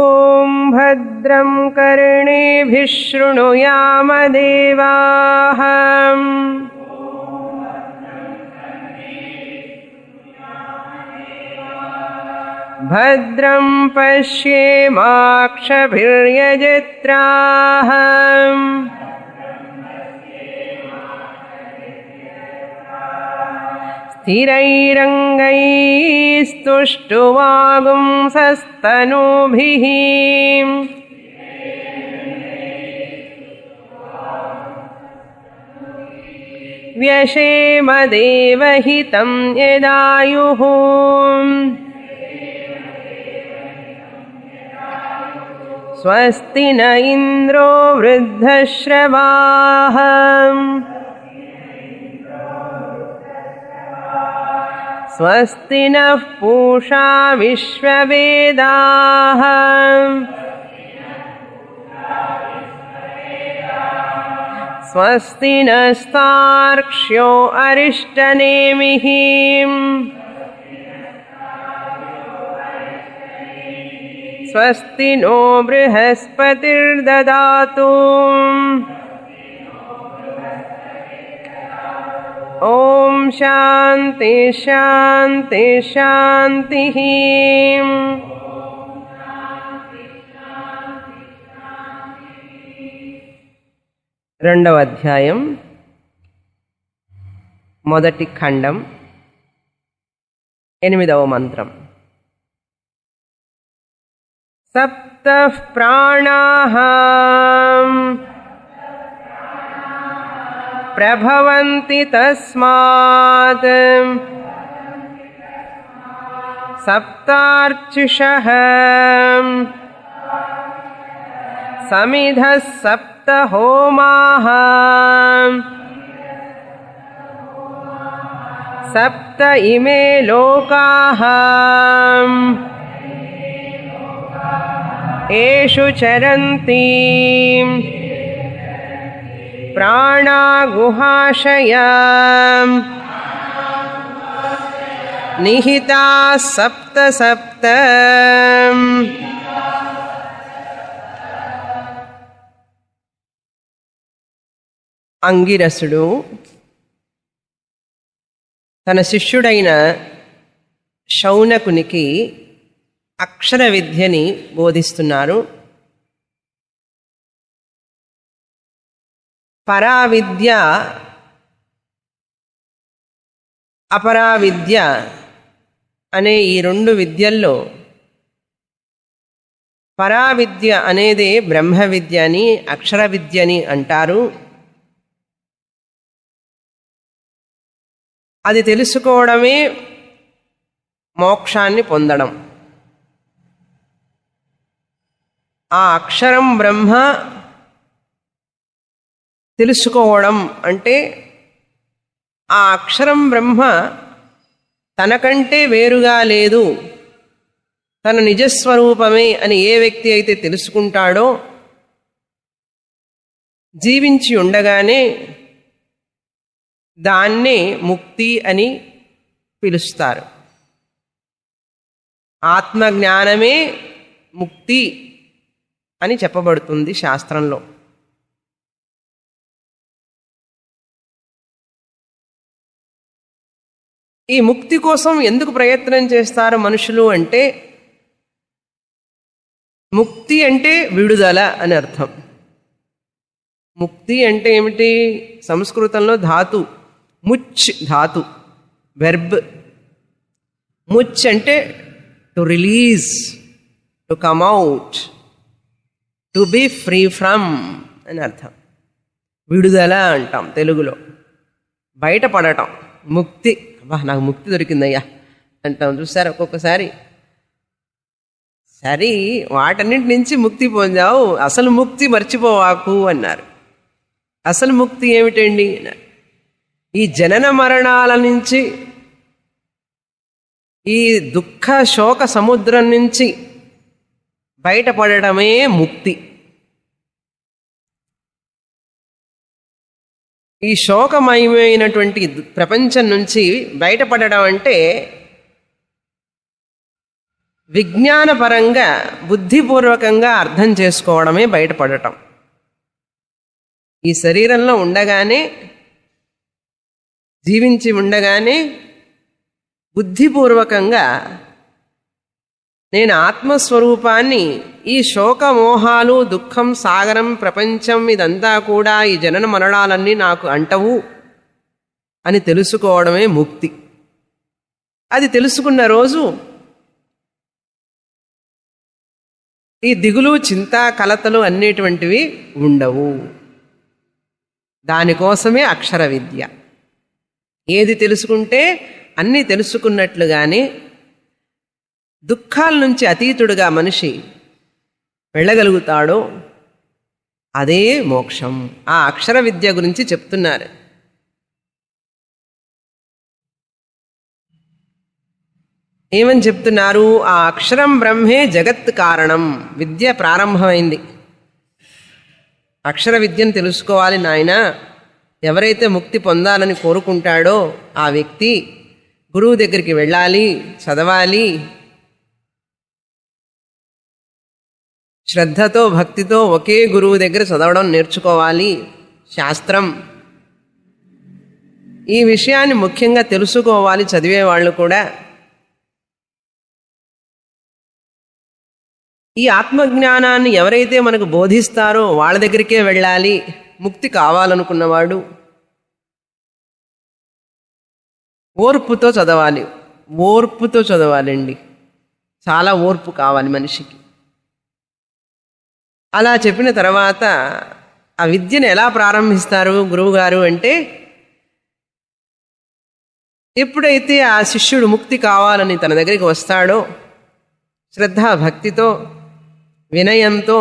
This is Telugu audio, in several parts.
ఓం భద్రం కర్ణేభిః శృణుయామ దేవాః భద్రం పశ్యేమాక్షభిర్యజత్రాః స్థిరైరంగైస్తుష్టువాగుంసస్తనూభిః వ్యశేమ దేవహితం యదాయుః స్వస్తి న ఇంద్రో వృద్ధశ్రవాః స్వస్తి నః పూషా విశ్వవేదాః స్వస్తి నస్తార్క్ష్యో అరిష్టనేమిః స్వస్తి నో బృహస్పతిర్దదాతు ఓం శాంతి శాంతి శాంతి రెండవ అధ్యాయం మొదటి ఖండం 8వ మంత్రం. సప్తః ప్రాణాః ప్రభవంతి తస్మాత్ సప్తార్చిషః సమిధః సప్త హోమాః సప్త ఇమే లోకాః ఏషు చరంతి ప్రాణా గుహాశయా నిహితా సప్త సప్త అంగిరసుడు తన శిష్యుడైన శౌనకునికి అక్షర విద్యని బోధిస్తున్నారు. పరావిద్య అపరావిద్య అనే ఈ రెండు విద్యల్లో పరావిద్య అనేదే బ్రహ్మ విద్య అని అక్షర విద్యని అంటారు. అది తెలుసుకోవడమే మోక్షాన్ని పొందడం. ఆ అక్షరం బ్రహ్మ తెలుసుకోవడం అంటే ఆ అక్షరం బ్రహ్మ తనకంటే వేరుగా లేదు, తన నిజస్వరూపమే అని ఏ వ్యక్తి అయితే తెలుసుకుంటాడో జీవించి ఉండగానే దాన్నే ముక్తి అని పిలుస్తారు. ఆత్మజ్ఞానమే ముక్తి అని చెప్పబడుతుంది శాస్త్రంలో. ఈ ముక్తి కోసం ఎందుకు ప్రయత్నం చేస్తారు మనుషులు అంటే, ముక్తి అంటే విడుదల అని అర్థం. ముక్తి అంటే ఏమిటి? సంస్కృతంలో ధాతు ముచ్ ధాతు, వెర్బ్. ముచ్ అంటే to release, to come out, to be free from అని అర్థం. విడుదల అంటాం తెలుగులో, బయటపడటం. ముక్తి, అబ్బా నాకు ముక్తి దొరికిందయ్యా అంటాం చూసారు ఒక్కొక్కసారి. సరే వాటన్నింటి నుంచి ముక్తి పొందావు, అసలు ముక్తి మర్చిపోవాకు అన్నారు. అసలు ముక్తి ఏమిటండి? ఈ జనన మరణాల నుంచి, ఈ దుఃఖ శోక సముద్రం నుంచి బయటపడటమే ముక్తి. ఈ శోకమయమైనటువంటి ప్రపంచం నుంచి బయటపడడం అంటే విజ్ఞానపరంగా బుద్ధిపూర్వకంగా అర్థం చేసుకోవడమే బయటపడటం. ఈ శరీరంలో ఉండగానే, జీవించి ఉండగానే బుద్ధిపూర్వకంగా నేను ఆత్మస్వరూపాన్ని, ఈ శోకమోహాలు, దుఃఖం, సాగరం, ప్రపంచం ఇదంతా కూడా, ఈ జనన మరణాలన్నీ నాకు అంటవు అని తెలుసుకోవడమే ముక్తి. అది తెలుసుకున్న రోజు ఈ దిగులు, చింత, కలతలు అనేటువంటివి ఉండవు. దానికోసమే అక్షర విద్య. ఏది తెలుసుకుంటే అన్నీ తెలుసుకున్నట్లుగానే దుఃఖాల నుంచి అతీతుడుగా మనిషి వెళ్ళగలుగుతాడో అదే మోక్షం. ఆ అక్షర విద్య గురించి చెప్తున్నారు. ఏమని చెప్తున్నారు? ఆ అక్షరం బ్రహ్మే జగత్ కారణం. విద్య ప్రారంభమైంది. అక్షర విద్యను తెలుసుకోవాలి నాయనా. ఎవరైతే ముక్తి పొందాలని కోరుకుంటాడో ఆ వ్యక్తి గురువు దగ్గరికి వెళ్ళాలి, చదవాలి, శ్రద్ధతో భక్తితో ఒకే గురువు దగ్గర చదవడం నేర్చుకోవాలి. శాస్త్రం ఈ విషయాన్ని ముఖ్యంగా తెలుసుకోవాలి చదివేవాళ్ళు కూడా. ఈ ఆత్మజ్ఞానాన్ని ఎవరైతే మనకు బోధిస్తారో వాళ్ళ దగ్గరికే వెళ్ళాలి. ముక్తి కావాలనుకున్నవాడు ఓర్పుతో చదవాలి. ఓర్పుతో చదవాలండి. చాలా ఓర్పు కావాలి మనిషికి. అలా చెప్పిన తర్వాత ఆ విద్యను ఎలా ప్రారంభిస్తారు గురువుగారు అంటే, ఎప్పుడైతే ఆ శిష్యుడు ముక్తి కావాలని తన దగ్గరికి వస్తాడో శ్రద్ధా భక్తితో, వినయంతో,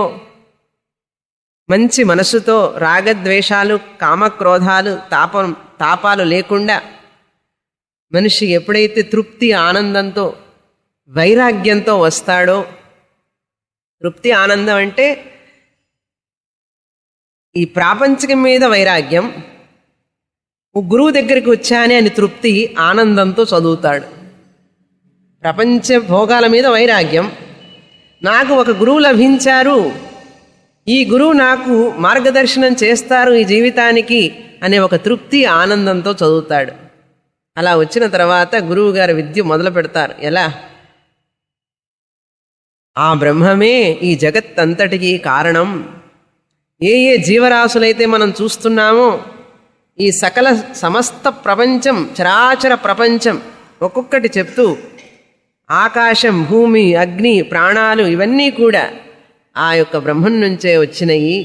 మంచి మనసుతో, రాగద్వేషాలు, కామక్రోధాలు, తాపాలు లేకుండా మనిషి ఎప్పుడైతే తృప్తి ఆనందంతో, వైరాగ్యంతో వస్తాడో, తృప్తి ఆనందం అంటే ఈ ప్రాపంచికం మీద వైరాగ్యం, గురువు దగ్గరికి వచ్చానే అని తృప్తి ఆనందంతో చదువుతాడు. ప్రపంచ భోగాల మీద వైరాగ్యం, నాకు ఒక గురువు లభించారు, ఈ గురువు నాకు మార్గదర్శనం చేస్తారు ఈ జీవితానికి అనే ఒక తృప్తి ఆనందంతో చదువుతాడు. అలా వచ్చిన తర్వాత గురువు గారి విద్య మొదలు పెడతారు. ఎలా? ఆ బ్రహ్మమే ఈ జగత్ అంతటికి కారణం. ఏ ఏ జీవరాశులైతే మనం చూస్తున్నామో ఈ సకల సమస్త ప్రపంచం, చరాచర ప్రపంచం ఒక్కొక్కటి చెప్తూ, ఆకాశం, భూమి, అగ్ని, ప్రాణాలు ఇవన్నీ కూడా ఆ యొక్క బ్రహ్మం నుంచే వచ్చినాయి.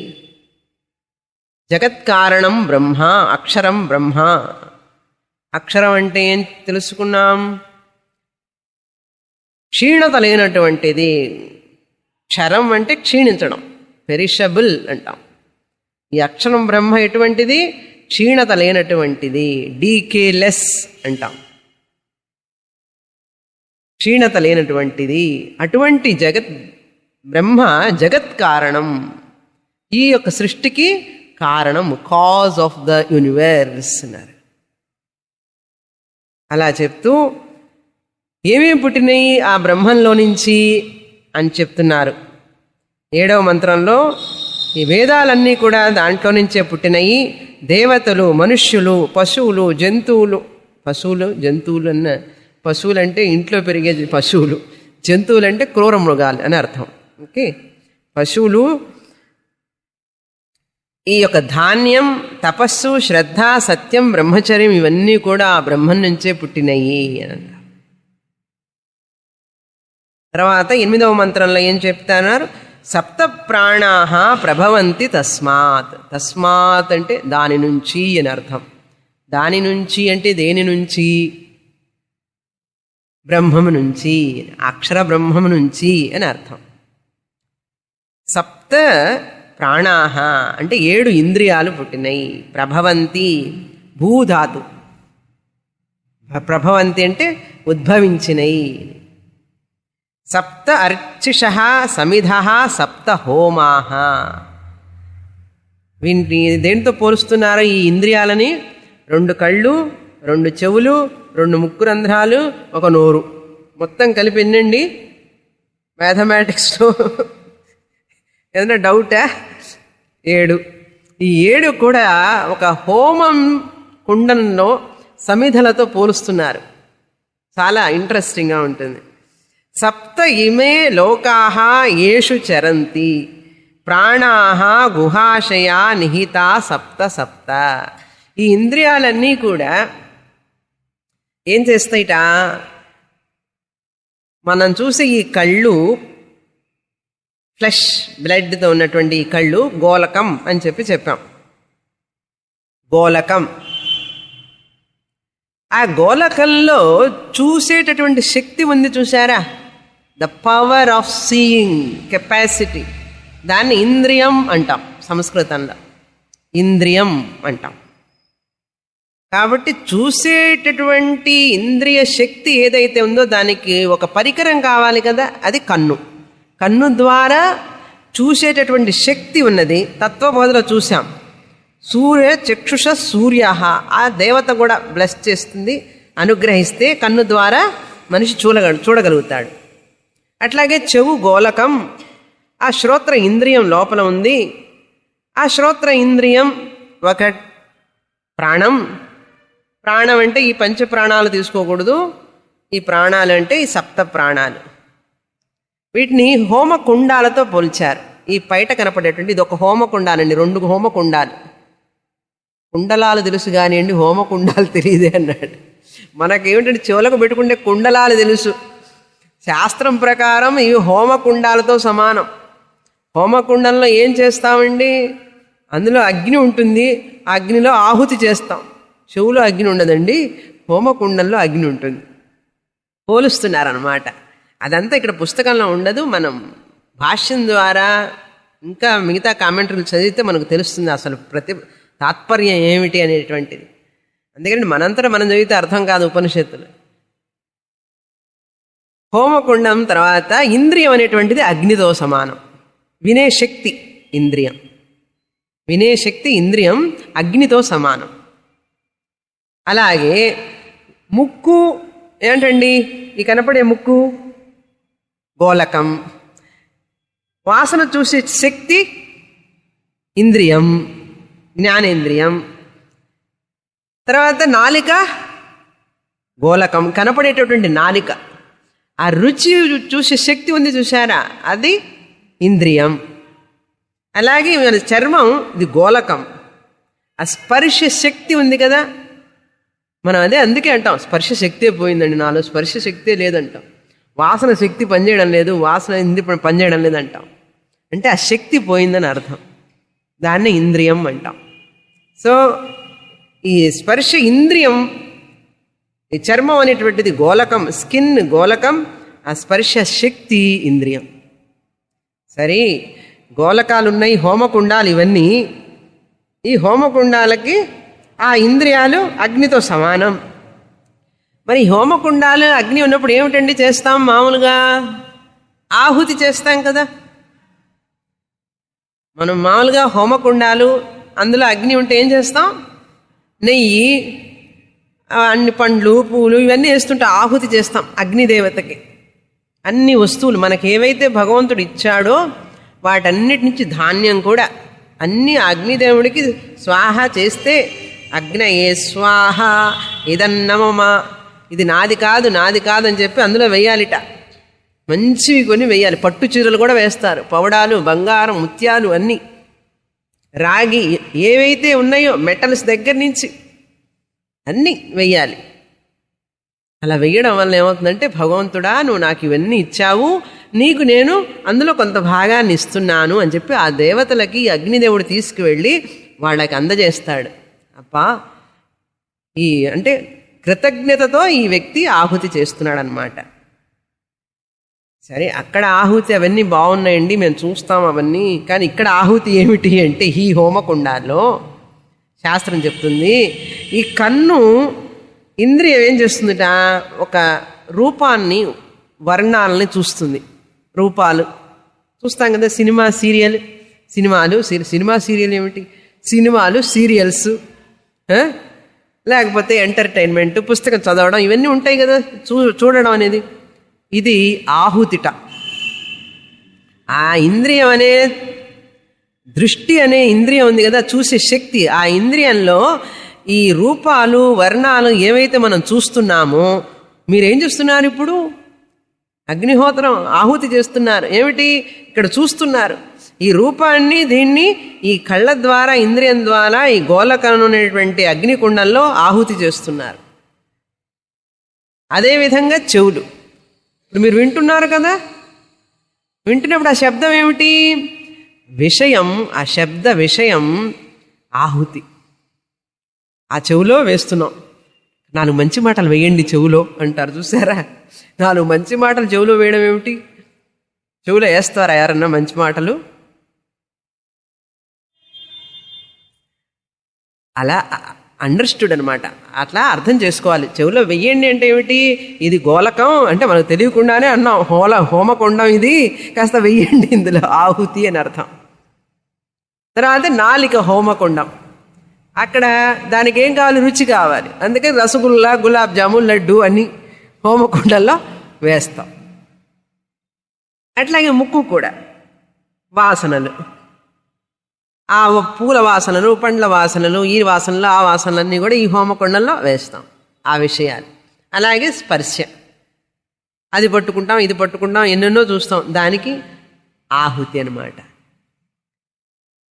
జగత్కారణం బ్రహ్మ, అక్షరం బ్రహ్మ. అక్షరం అంటే ఏం తెలుసుకున్నాం? క్షీణత లేనటువంటిది. క్షరం అంటే క్షీణించడం, పెరిషబుల్ అంటాం. ఈ అక్షరం బ్రహ్మ ఎటువంటిది? క్షీణత లేనటువంటిది, డీకేలెస్ అంటాం. క్షీణత లేనటువంటిది. అటువంటి జగత్ బ్రహ్మ జగత్ కారణం, ఈ యొక్క సృష్టికి కారణం, కాజ్ ఆఫ్ ద యూనివర్స్ అన్నారు. అలా చెప్తూ ఏమేమి పుట్టినాయి ఆ బ్రహ్మంలో నుంచి అని చెప్తున్నారు. 7వ మంత్రంలో ఈ వేదాలన్నీ కూడా దాంట్లో నుంచే పుట్టినాయి. దేవతలు, మనుష్యులు, పశువులు, జంతువులు. జంతువులు అన్న, పశువులు అంటే ఇంట్లో పెరిగే పశువులు, జంతువులు అంటే క్రూర మృగాలు అని అర్థం. ఓకే, పశువులు, ఈ యొక్క ధాన్యం, తపస్సు, శ్రద్ధ, సత్యం, బ్రహ్మచర్యం ఇవన్నీ కూడా ఆ బ్రహ్మం నుంచే పుట్టినయి అని అన్నారు. తర్వాత 8వ మంత్రంలో ఏం చెప్తున్నారు? సప్త ప్రాణాః ప్రభవంతి తస్మాత్. తస్మాత్ అంటే దాని నుంచి అని అర్థం. దాని నుంచి అంటే దేని నుంచి? బ్రహ్మము నుంచి, అక్షర బ్రహ్మము నుంచి అని అర్థం. సప్త ప్రాణాః అంటే 7 ఇంద్రియాలు పుట్టినాయి. ప్రభవంతి భూధాతు. ప్రభవంతి అంటే ఉద్భవించినయి. సప్త అర్చిషః సమిధః సప్త హోమాః. వీటిని దేంతో పోలుస్తున్నారు ఈ ఇంద్రియాలని? 2 కళ్ళు, 2 చెవులు, 2 ముక్కు రంధ్రాలు, 1 నోరు, మొత్తం కలిపి ఎన్నండి? మ్యాథమెటిక్స్లో ఏదైనా డౌటా? 7. ఈ 7 కూడా ఒక హోమం కుండంలో సమిధలతో పోలుస్తున్నారు. చాలా ఇంట్రెస్టింగ్గా ఉంటుంది. సప్త ఇమే లోకాః యేషు చరంతి ప్రాణాః గుహాశయా నిహితా సప్త సప్త. ఈ ఇంద్రియాలన్నీ కూడా ఏం చేస్తాయిట? మనం చూసే ఈ కళ్ళు, ఫ్లెష్ బ్లడ్తో ఉన్నటువంటి ఈ కళ్ళు గోలకం అని చెప్పాం. గోలకం. ఆ గోలకంలో చూసేటటువంటి శక్తి ఉంది, చూసారా? The power of seeing capacity, దాన్ని ఇంద్రియం అంటాం సంస్కృతంలో. ఇంద్రియం అంటాం. కాబట్టి చూసేటటువంటి ఇంద్రియ శక్తి ఏదైతే ఉందో దానికి ఒక పరికరం కావాలి కదా, అది కన్ను. కన్ను ద్వారా చూసేటటువంటి శక్తి ఉన్నది. తత్వబోధలో చూసాం. సూర్య చక్షుష సూర్య, ఆ దేవత కూడా బ్లెస్ చేస్తుంది, అనుగ్రహిస్తే కన్ను ద్వారా మనిషి చూడగలుగుతాడు. అట్లాగే చెవు గోలకం. ఆ శ్రోత్ర ఇంద్రియం లోపల ఉంది. ఆ శ్రోత్ర ఇంద్రియం ఒక ప్రాణం. ప్రాణం అంటే ఈ పంచ ప్రాణాలు తీసుకోకూడదు. ఈ ప్రాణాలు అంటే ఈ సప్త ప్రాణాలు. వీటిని హోమకుండాలతో పోల్చారు. ఈ బయట కనపడేటువంటి ఇది ఒక హోమకుండాలండి, 2 హోమకుండాలు. కుండలాలు తెలుసు కానివ్వండి, హోమకుండాలు తెలియదే అన్నాడు. మనకేమిటంటే చెవులకు పెట్టుకుంటే కుండలాలు తెలుసు. శాస్త్రం ప్రకారం ఇవి హోమకుండాలతో సమానం. హోమకుండంలో ఏం చేస్తామండి? అందులో అగ్ని ఉంటుంది, ఆ అగ్నిలో ఆహుతి చేస్తాం. చెవులో అగ్ని ఉండదండి, హోమకుండంలో అగ్ని ఉంటుంది. పోలుస్తున్నారన్నమాట. అదంతా ఇక్కడ పుస్తకంలో ఉండదు. మనం భాష్యం ద్వారా ఇంకా మిగతా కామెంటరీలు చదివితే మనకు తెలుస్తుంది అసలు తాత్పర్యం ఏమిటి అనేటువంటిది. అందుకని మనంతటా మనం చదివితే అర్థం కాదు ఉపనిషత్తులు. హోమకుండం తర్వాత ఇంద్రియం అనేటువంటిది అగ్నితో సమానం. వినే శక్తి ఇంద్రియం. వినే శక్తి ఇంద్రియం అగ్నితో సమానం. అలాగే ముక్కు ఏంటండి? ఈ కనపడే ముక్కు గోలకం. వాసన చూసే శక్తి ఇంద్రియం, జ్ఞానేంద్రియం. తర్వాత నాలిక గోలకం, కనపడేటటువంటి నాలిక. ఆ రుచి చూసే శక్తి ఉంది చూసారా, అది ఇంద్రియం. అలాగే మన చర్మం, ఇది గోలకం. ఆ స్పర్శ శక్తి ఉంది కదా, మనం అదే అందుకే అంటాం స్పర్శ శక్తే పోయిందండి, నాలో స్పర్శ శక్తే లేదంటాం. వాసన శక్తి పనిచేయడం లేదు, వాసన పనిచేయడం లేదంటాం. అంటే ఆ శక్తి పోయిందని అర్థం. దాన్ని ఇంద్రియం అంటాం. సో ఈ స్పర్శ ఇంద్రియం, ఈ చర్మం అనేటువంటిది గోలకం, స్కిన్ గోలకం, ఆ స్పర్శ శక్తి ఇంద్రియం. సరే, గోలకాలు ఉన్నాయి, హోమకుండాలు ఇవన్నీ. ఈ హోమకుండాలకి ఆ ఇంద్రియాలు అగ్నితో సమానం. మరి హోమకుండాలు అగ్ని ఉన్నప్పుడు ఏమిటండి చేస్తాం? మామూలుగా ఆహుతి చేస్తాం కదా. మనం మామూలుగా హోమకుండాలు అందులో అగ్ని ఉంటే ఏం చేస్తాం? నెయ్యి, అన్ని పండ్లు పూలు ఇవన్నీ వేస్తుంటే ఆహుతి చేస్తాం అగ్నిదేవతకి. అన్ని వస్తువులు మనకి ఏవైతే భగవంతుడు ఇచ్చాడో వాటన్నిటి నుంచి ధాన్యం కూడా అన్నీ అగ్నిదేవుడికి స్వాహ చేస్తే, అగ్నయే స్వాహ ఇదన్నమమ, ఇది నాది కాదు నాది కాదు అని చెప్పి అందులో వేయాలిట. మంచివి కొన్ని వేయాలి. పట్టు చీరలు కూడా వేస్తారు, పవడాలు, బంగారం, ముత్యాలు అన్నీ, రాగి ఏవైతే ఉన్నాయో మెటల్స్ దగ్గర నుంచి అన్నీ వెయ్యాలి. అలా వెయ్యడం వల్ల ఏమవుతుందంటే, భగవంతుడా నువ్వు నాకు ఇవన్నీ ఇచ్చావు, నీకు నేను అందులో కొంత భాగాన్ని ఇస్తున్నాను అని చెప్పి ఆ దేవతలకి అగ్నిదేవుడు తీసుకువెళ్ళి వాళ్ళకి అందజేస్తాడు. అప్పా ఈ అంటే కృతజ్ఞతతో ఈ వ్యక్తి ఆహుతి చేస్తున్నాడు అన్నమాట. సరే, అక్కడ ఆహుతి అవన్నీ బాగున్నాయండి, మేము చూస్తాం అవన్నీ. కానీ ఇక్కడ ఆహుతి ఏమిటి అంటే, ఈ హోమకుండాల్లో శాస్త్రం చెప్తుంది, ఈ కన్ను ఇంద్రియం ఏం చేస్తుందిట, ఒక రూపాన్ని, వర్ణాలని చూస్తుంది. రూపాలు చూస్తాం కదా, సినిమా సీరియల్ ఏమిటి, సినిమాలు, సీరియల్స్, లేకపోతే ఎంటర్టైన్మెంట్, పుస్తకం చదవడం, ఇవన్నీ ఉంటాయి కదా చూడడం అనేది. ఇది ఆహుతిట. ఆ ఇంద్రియం అనే దృష్టి అనే ఇంద్రియం ఉంది కదా, చూసే శక్తి. ఆ ఇంద్రియంలో ఈ రూపాలు వర్ణాలు ఏవైతే మనం చూస్తున్నామో, మీరేం చూస్తున్నారు ఇప్పుడు? అగ్నిహోత్రం ఆహుతి చేస్తున్నారు. ఏమిటి? ఇక్కడ చూస్తున్నారు ఈ రూపాన్ని. దీన్ని ఈ కళ్ళ ద్వారా, ఇంద్రియం ద్వారా ఈ గోళకం అనేటువంటి అగ్నికుండంలో ఆహుతి చేస్తున్నారు. అదేవిధంగా చెవులు. ఇప్పుడు మీరు వింటున్నారు కదా, వింటున్నప్పుడు ఆ శబ్దం ఏమిటి? విషయం. ఆ శబ్ద విషయం ఆహుతి ఆ చెవులో వేస్తున్నాం. 4 మంచి మాటలు వేయండి చెవులో అంటారు, చూసారా? 4 మంచి మాటలు చెవులో వేయడం ఏమిటి? చెవులో వేస్తారా ఎవరన్నా మంచి మాటలు? అలా అండర్స్టూడ్ అనమాట. అట్లా అర్థం చేసుకోవాలి. చెవులో వెయ్యండి అంటే ఏమిటి? ఇది గోళకం అంటే మనకు తెలియకుండానే అన్నాం, హోమకొండం ఇది, కాస్త వెయ్యండి ఇందులో ఆహుతి అని అర్థం. తర్వాత నాలిక హోమకొండం. అక్కడ దానికి ఏం కావాలి? రుచి కావాలి. అందుకని రసగుల్లా, గులాబ్ జామున్, లడ్డు అన్ని హోమకొండంలో వేస్తాం. అట్లాగే ముక్కు కూడా వాసనలు, ఆ పూల వాసనలు, పండ్ల వాసనలు, ఈ వాసనలు, ఆ వాసనలన్నీ కూడా ఈ హోమకొండంలో వేస్తాం. ఆ విషయాలు. అలాగే స్పర్శ, అది పట్టుకుంటాం, ఇది పట్టుకుంటాం, ఎన్నెన్నో చూస్తాం. దానికి ఆహుతి అన్నమాట.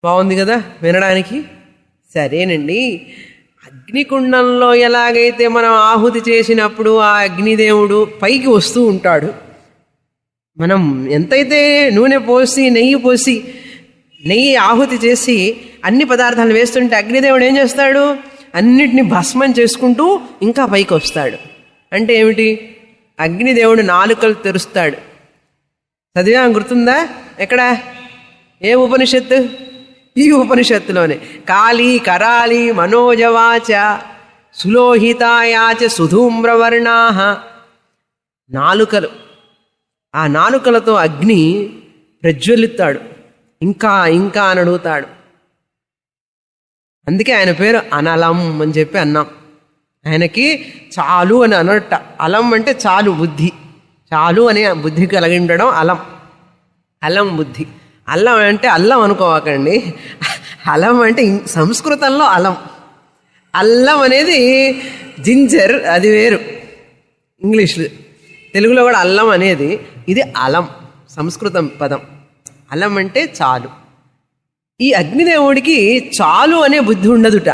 బాగుంది కదా వినడానికి? సరేనండి. అగ్నికుండంలో ఎలాగైతే మనం ఆహుతి చేసినప్పుడు ఆ అగ్నిదేవుడు పైకి వస్తూ ఉంటాడు, మనం ఎంతైతే నూనె పోసి, నెయ్యి ఆహుతి చేసి అన్ని పదార్థాలు వేస్తుంటే అగ్నిదేవుడు ఏం చేస్తాడు? అన్నిటినీ భస్మం చేసుకుంటూ ఇంకా పైకి వస్తాడు. అంటే ఏమిటి? అగ్నిదేవుడు నాలుకలు తెరుస్తాడు. చదివా? గుర్తుందా? ఎక్కడ? ఏ ఉపనిషత్తు? ఈ ఉపనిషత్తులోనే. కాళీ కరాళీ మనోజవాచ సులోహితాయాచ సుధూమ్రవర్ణా. నాలుకలు. ఆ నాలుకలతో అగ్ని ప్రజ్వలిస్తాడు. ఇంకా ఇంకా అని అడుగుతాడు. అందుకే ఆయన పేరు అనలం అని చెప్పి అన్నాం. ఆయనకి చాలు అని అనట. అలం అంటే చాలు, బుద్ధి. చాలు అనే బుద్ధి కలిగి ఉండడం అలం. అలం బుద్ధి. అల్లం అంటే అల్లం అనుకోవకండి. అలం అంటే సంస్కృతంలో అలం. అల్లం అనేది జింజర్, అది వేరు ఇంగ్లీష్లో. తెలుగులో కూడా అల్లం అనేది, ఇది అలం సంస్కృతం పదం. అలం అంటే చాలు. ఈ అగ్నిదేవుడికి చాలు అనే బుద్ధి ఉండదుట.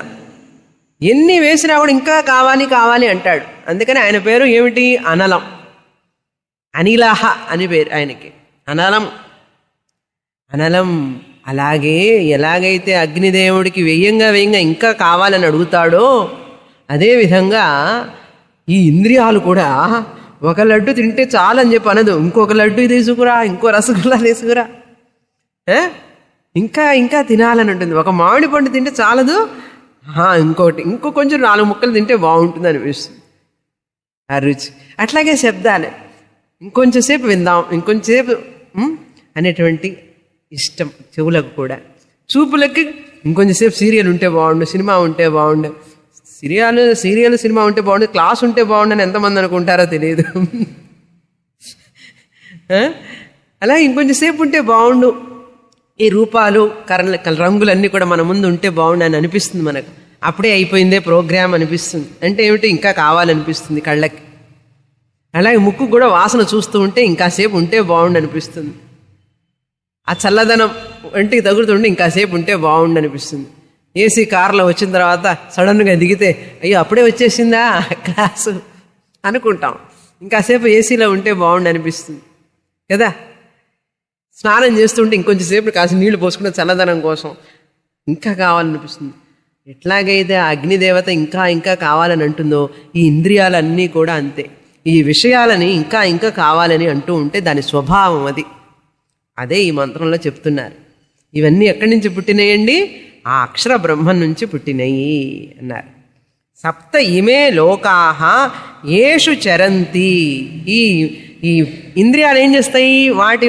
ఎన్ని వేసినా కూడా ఇంకా కావాలి కావాలి అంటాడు. అందుకని ఆయన పేరు ఏమిటి? అనలం. అనిలహ అని పేరు ఆయనకి. అనలం. అనలం. అలాగే ఎలాగైతే అగ్నిదేవుడికి వెయ్యంగా ఇంకా కావాలని అడుగుతాడో, అదేవిధంగా ఈ ఇంద్రియాలు కూడా ఒక లడ్డు తింటే చాలని చెప్పి అనదు. ఇంకొక లడ్డు తీసుకురా, ఇంకో రసగుల్లా తీసుకురా, ఇంకా ఇంకా తినాలని ఉంటుంది. ఒక మామిడి పండు తింటే చాలదు, ఇంకో కొంచెం 4 ముక్కలు తింటే బాగుంటుంది అనిపిస్తుంది ఆ రుచి. అట్లాగే శబ్దాలే, ఇంకొంచెం సేపు విందాం, ఇంకొంచెం సేపు అనేటువంటి ఇష్టం చెవులకు కూడా. చూపులకి ఇంకొంచెం సేపు సీరియల్ ఉంటే బాగుండు, సినిమా ఉంటే బాగుండు. సీరియల్ సినిమా ఉంటే బాగుండు, క్లాస్ ఉంటే బాగుండు అని ఎంతమంది అనుకుంటారో తెలియదు. అలా ఇంకొంచెం సేపు ఉంటే బాగుండు. ఈ రూపాలు రంగులన్నీ కూడా మన ముందు ఉంటే బాగుండు అని అనిపిస్తుంది మనకు. అప్పుడే అయిపోయిందే ప్రోగ్రామ్ అనిపిస్తుంది. అంటే ఏమిటి? ఇంకా కావాలనిపిస్తుంది కళ్ళకి. అలాగే ముక్కు కూడా వాసన చూస్తూ ఉంటే ఇంకాసేపు ఉంటే బాగుండు అనిపిస్తుంది. ఆ చల్లదనం ఒంటికి తగులుతుంటే ఇంకాసేపు ఉంటే బాగుండు అనిపిస్తుంది. ఏసీ కార్లో వచ్చిన తర్వాత సడన్గా దిగితే అయ్యో అప్పుడే వచ్చేసిందా క్లాసు అనుకుంటాం. ఇంకాసేపు ఏసీలో ఉంటే బాగుండు అనిపిస్తుంది కదా. స్నానం చేస్తుంటే ఇంకొంచెం సేపు కాసి నీళ్లు పోసుకుంటే చల్లదనం కోసం ఇంకా కావాలనిపిస్తుంది. ఎట్లాగైతే అగ్నిదేవత ఇంకా ఇంకా కావాలని అంటుందో, ఈ ఇంద్రియాలన్నీ కూడా అంతే. ఈ విషయాలని ఇంకా ఇంకా కావాలని అంటూ ఉంటే దాని స్వభావం అది. అదే ఈ మంత్రంలో చెప్తున్నారు. ఇవన్నీ ఎక్కడి నుంచి పుట్టినాయండి? ఆ అక్షర బ్రహ్మం నుంచి పుట్టినయి అన్నారు. సప్త ఇమే లోకాహ ఏషు చరంతి. ఈ ఇంద్రియాలు ఏం చేస్తాయి? వాటి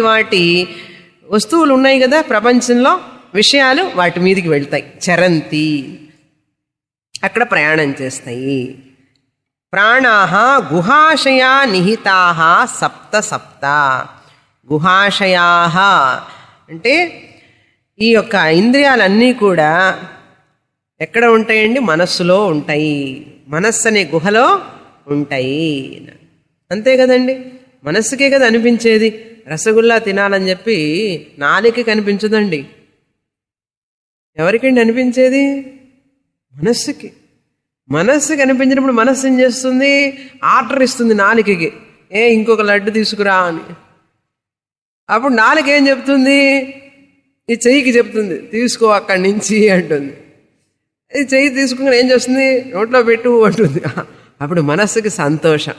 వస్తువులు ఉన్నాయి కదా ప్రపంచంలో, విషయాలు వాటి మీదకి వెళ్తాయి. చరంతి, అక్కడ ప్రయాణం చేస్తాయి. ప్రాణాహ గుహాశయా నిహితాహ సప్త సప్త. గుహాశయాః అంటే ఈ యొక్క ఇంద్రియాలన్నీ కూడా ఎక్కడ ఉంటాయండి? మనస్సులో ఉంటాయి. మనస్సు అనే గుహలో ఉంటాయి. అంతే కదండి, మనస్సుకే కదా అనిపించేది. రసగుల్లా తినాలని చెప్పి నాలుకకి కనిపించదండి. ఎవరికండి అనిపించేది? మనస్సుకి. మనస్సు కనిపించినప్పుడు మనస్సు ఏం చేస్తుంది? ఆర్డర్ ఇస్తుంది నాలుకకి, ఇంకొక లడ్డు తీసుకురా అని. అప్పుడు నాలుక ఏం చెప్తుంది? ఈ చెయ్యికి చెప్తుంది, తీసుకో అక్కడి నుంచి అంటుంది. ఈ చెయ్యి తీసుకుని ఏం చేస్తుంది? నోట్లో పెట్టు అంటుంది. అప్పుడు మనస్సుకి సంతోషం,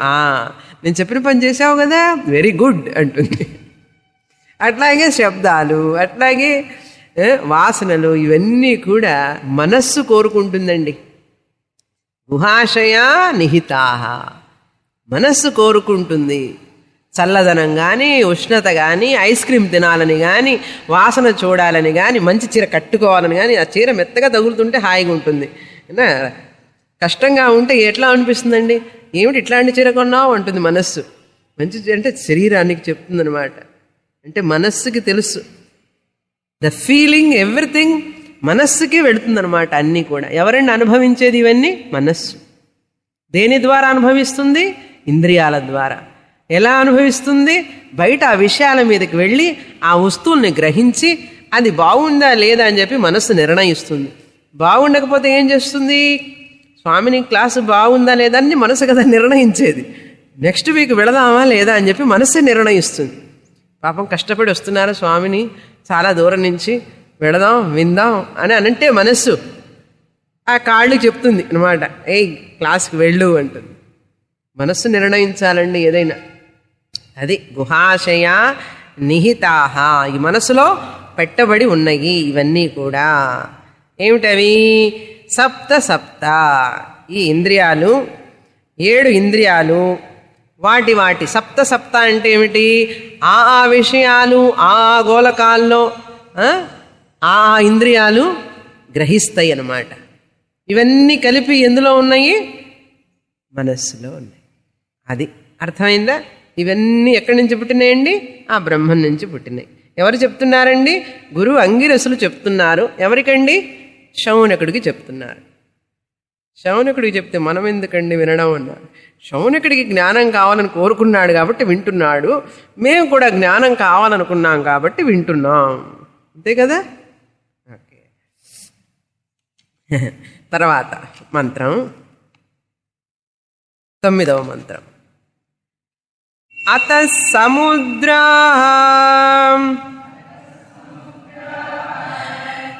నేను చెప్పిన పని చేసావు కదా, వెరీ గుడ్ అంటుంది. అట్లాగే శబ్దాలు, అట్లాగే వాసనలు, ఇవన్నీ కూడా మనస్సు కోరుకుంటుందండి. గుహాశయ నిహితాః, మనస్సు కోరుకుంటుంది. చల్లదనం కానీ, ఉష్ణత కానీ, ఐస్ క్రీమ్ తినాలని కానీ, వాసన చూడాలని కానీ, మంచి చీర కట్టుకోవాలని కానీ, ఆ చీర మెత్తగా తగులుతుంటే హాయిగా ఉంటుంది. కష్టంగా ఉంటే ఎట్లా అనిపిస్తుందండి? ఏమిటి ఇట్లాంటి చీర కొన్నావు అంటుంది మనస్సు. మంచి చీర అంటే శరీరానికి చెప్తుందనమాట. అంటే మనస్సుకి తెలుసు, ద ఫీలింగ్ ఎవ్రీథింగ్ మనస్సుకి వెళుతుందనమాట. అన్నీ కూడా ఎవరండి అనుభవించేది? ఇవన్నీ మనస్సు. దేని ద్వారా అనుభవిస్తుంది? ఇంద్రియాల ద్వారా. ఎలా అనుభవిస్తుంది? బయట ఆ విషయాల మీదకి వెళ్ళి ఆ వస్తువుల్ని గ్రహించి అది బాగుందా లేదా అని చెప్పి మనస్సు నిర్ణయిస్తుంది. బాగుండకపోతే ఏం చేస్తుంది? స్వామిని క్లాసు బాగుందా లేదా అని మనసు కదా నిర్ణయించేది. నెక్స్ట్ వీక్ వెళదామా లేదా అని చెప్పి మనస్సే నిర్ణయిస్తుంది. పాపం కష్టపడి వస్తున్నారు స్వామిని చాలా దూరం నుంచి, వెళదాం విందాం అని అంటే మనస్సు ఆ కాళ్ళకి చెప్తుంది అనమాట, క్లాస్కి వెళ్ళు అంటుంది. మనస్సు నిర్ణయించాలండి ఏదైనా. అది గుహాశయ నిహితాః, ఈ మనసులో పెట్టబడి ఉన్నాయి ఇవన్నీ కూడా. ఏమిటవి? సప్త సప్త, ఈ ఇంద్రియాలు 7 ఇంద్రియాలు, వాటి సప్త సప్త అంటే ఏమిటి? ఆ విషయాలు ఆ గోలకాల్లో ఆ ఇంద్రియాలు గ్రహిస్తాయి అన్నమాట. ఇవన్నీ కలిపి ఎందులో ఉన్నాయి? మనస్సులో ఉన్నాయి. అది అర్థమైందా? ఇవన్నీ ఎక్కడి నుంచి పుట్టినాయండి? ఆ బ్రహ్మం నుంచి పుట్టినాయి. ఎవరు చెప్తున్నారండి? గురువు అంగిరసులు చెప్తున్నారు. ఎవరికండి? శౌనకుడికి చెప్తున్నారు. శౌనకుడికి చెప్తే మనం ఎందుకండి వినడం అన్నారు. శౌనకుడికి జ్ఞానం కావాలని కోరుకున్నాడు కాబట్టి వింటున్నాడు, మేము కూడా జ్ఞానం కావాలనుకున్నాం కాబట్టి వింటున్నాం. అంతే కదా? ఓకే. తర్వాత మంత్రం 9వ మంత్రం. అత సముద్రా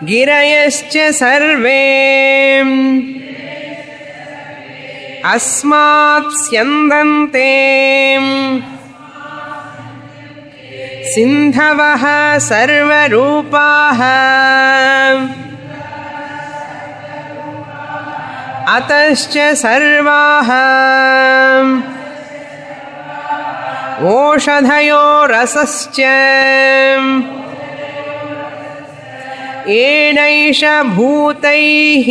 గిరయశ్చ సర్వే అస్మాత్ స్యందంతే సింధవః సర్వరూపాః అతశ్చ సర్వాః ఓషధయో రసశ్చ ఏనైష భూతైః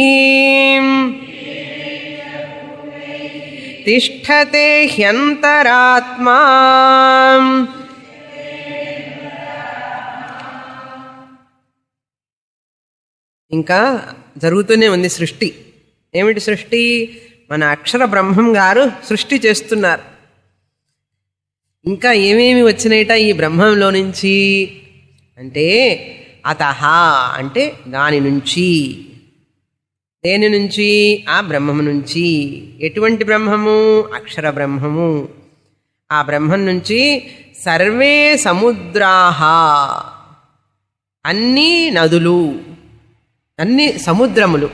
తిష్ఠతే హ్యంతరాత్మా. ఇంకా జరుగుతూనే ఉంది సృష్టి. ఏమిటి సృష్టి? మన అక్షర బ్రహ్మం గారు సృష్టి చేస్తున్నారు. ఇంకా ఏమేమి వచ్చినాయిట ఈ బ్రహ్మంలో నుంచి అంటే, అతః అంటే దాని నుంచి. దేని నుంచి? ఆ బ్రహ్మము నుంచి. ఎటువంటి బ్రహ్మము? అక్షర బ్రహ్మము. ఆ బ్రహ్మం నుంచి సర్వే సముద్రాః, అన్ని నదులు, అన్ని సముద్రములు,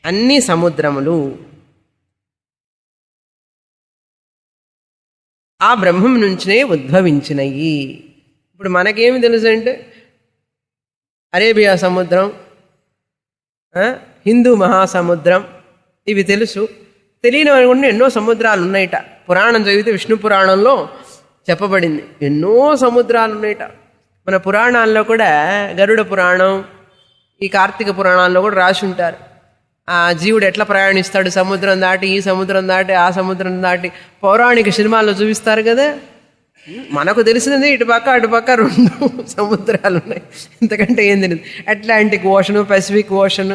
అన్ని సముద్రములు ఆ బ్రహ్మం నుంచినే ఉద్భవించినయి. ఇప్పుడు మనకేమి తెలుసు అంటే అరేబియా సముద్రం, హిందూ మహాసముద్రం, ఇవి తెలుసు. తెలియని అనుకుంటే ఎన్నో సముద్రాలు ఉన్నాయిట. పురాణం చదివితే విష్ణు పురాణంలో చెప్పబడింది ఎన్నో సముద్రాలు ఉన్నాయిట. మన పురాణాల్లో కూడా గరుడ పురాణం, ఈ కార్తీక పురాణాల్లో కూడా రాసి ఉంటారు. ఆ జీవుడు ఎట్లా ప్రయాణిస్తాడు సముద్రం దాటి, ఈ సముద్రం దాటి, ఆ సముద్రం దాటి. పౌరాణిక సినిమాల్లో చూపిస్తారు కదా. మనకు తెలిసినది ఇటుపక్క రెండు సముద్రాలు ఉన్నాయి, ఇంతకంటే ఏం తెలియదు. Atlantic ocean, Pacific ocean,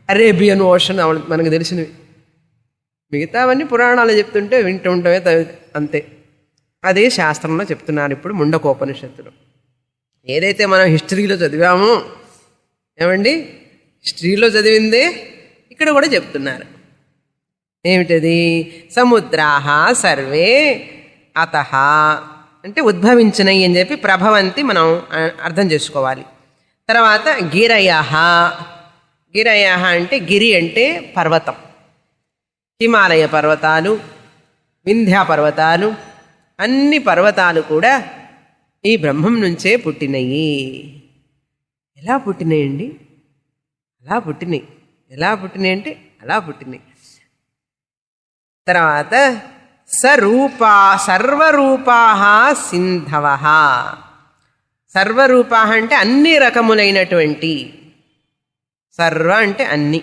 Arabian ocean మనకు తెలిసినవి. మిగతావన్నీ పురాణాలు చెప్తుంటే వింటూ ఉంటామే అంతే. అదే శాస్త్రంలో చెప్తున్నారు ఇప్పుడు ముండకోపనిషత్తులో. ఏదైతే మనం హిస్టరీలో చదివామో, ఏమండి, హిస్టరీలో చదివిందే ఇక్కడ కూడా చెప్తున్నారు. ఏమిటది? సముద్రాహ సర్వే అతః అంటే ఉద్భవించినవి అని చెప్పి ప్రభవంతి మనం అర్థం చేసుకోవాలి. తర్వాత గిరయః, గిరయః అంటే గిరి అంటే పర్వతం, హిమాలయ పర్వతాలు, వింధ్యా పర్వతాలు, అన్ని పర్వతాలు కూడా ఈ బ్రహ్మం నుంచే పుట్టినయి. ఎలా పుట్టినాయండి? అలా పుట్టినాయి. ఎలా పుట్టినాయి అంటే అలా పుట్టినాయి. తర్వాత సర్వరూపా సింధవ. సర్వరూపా అంటే అన్ని రకములైనటువంటి, సర్వ అంటే అన్ని,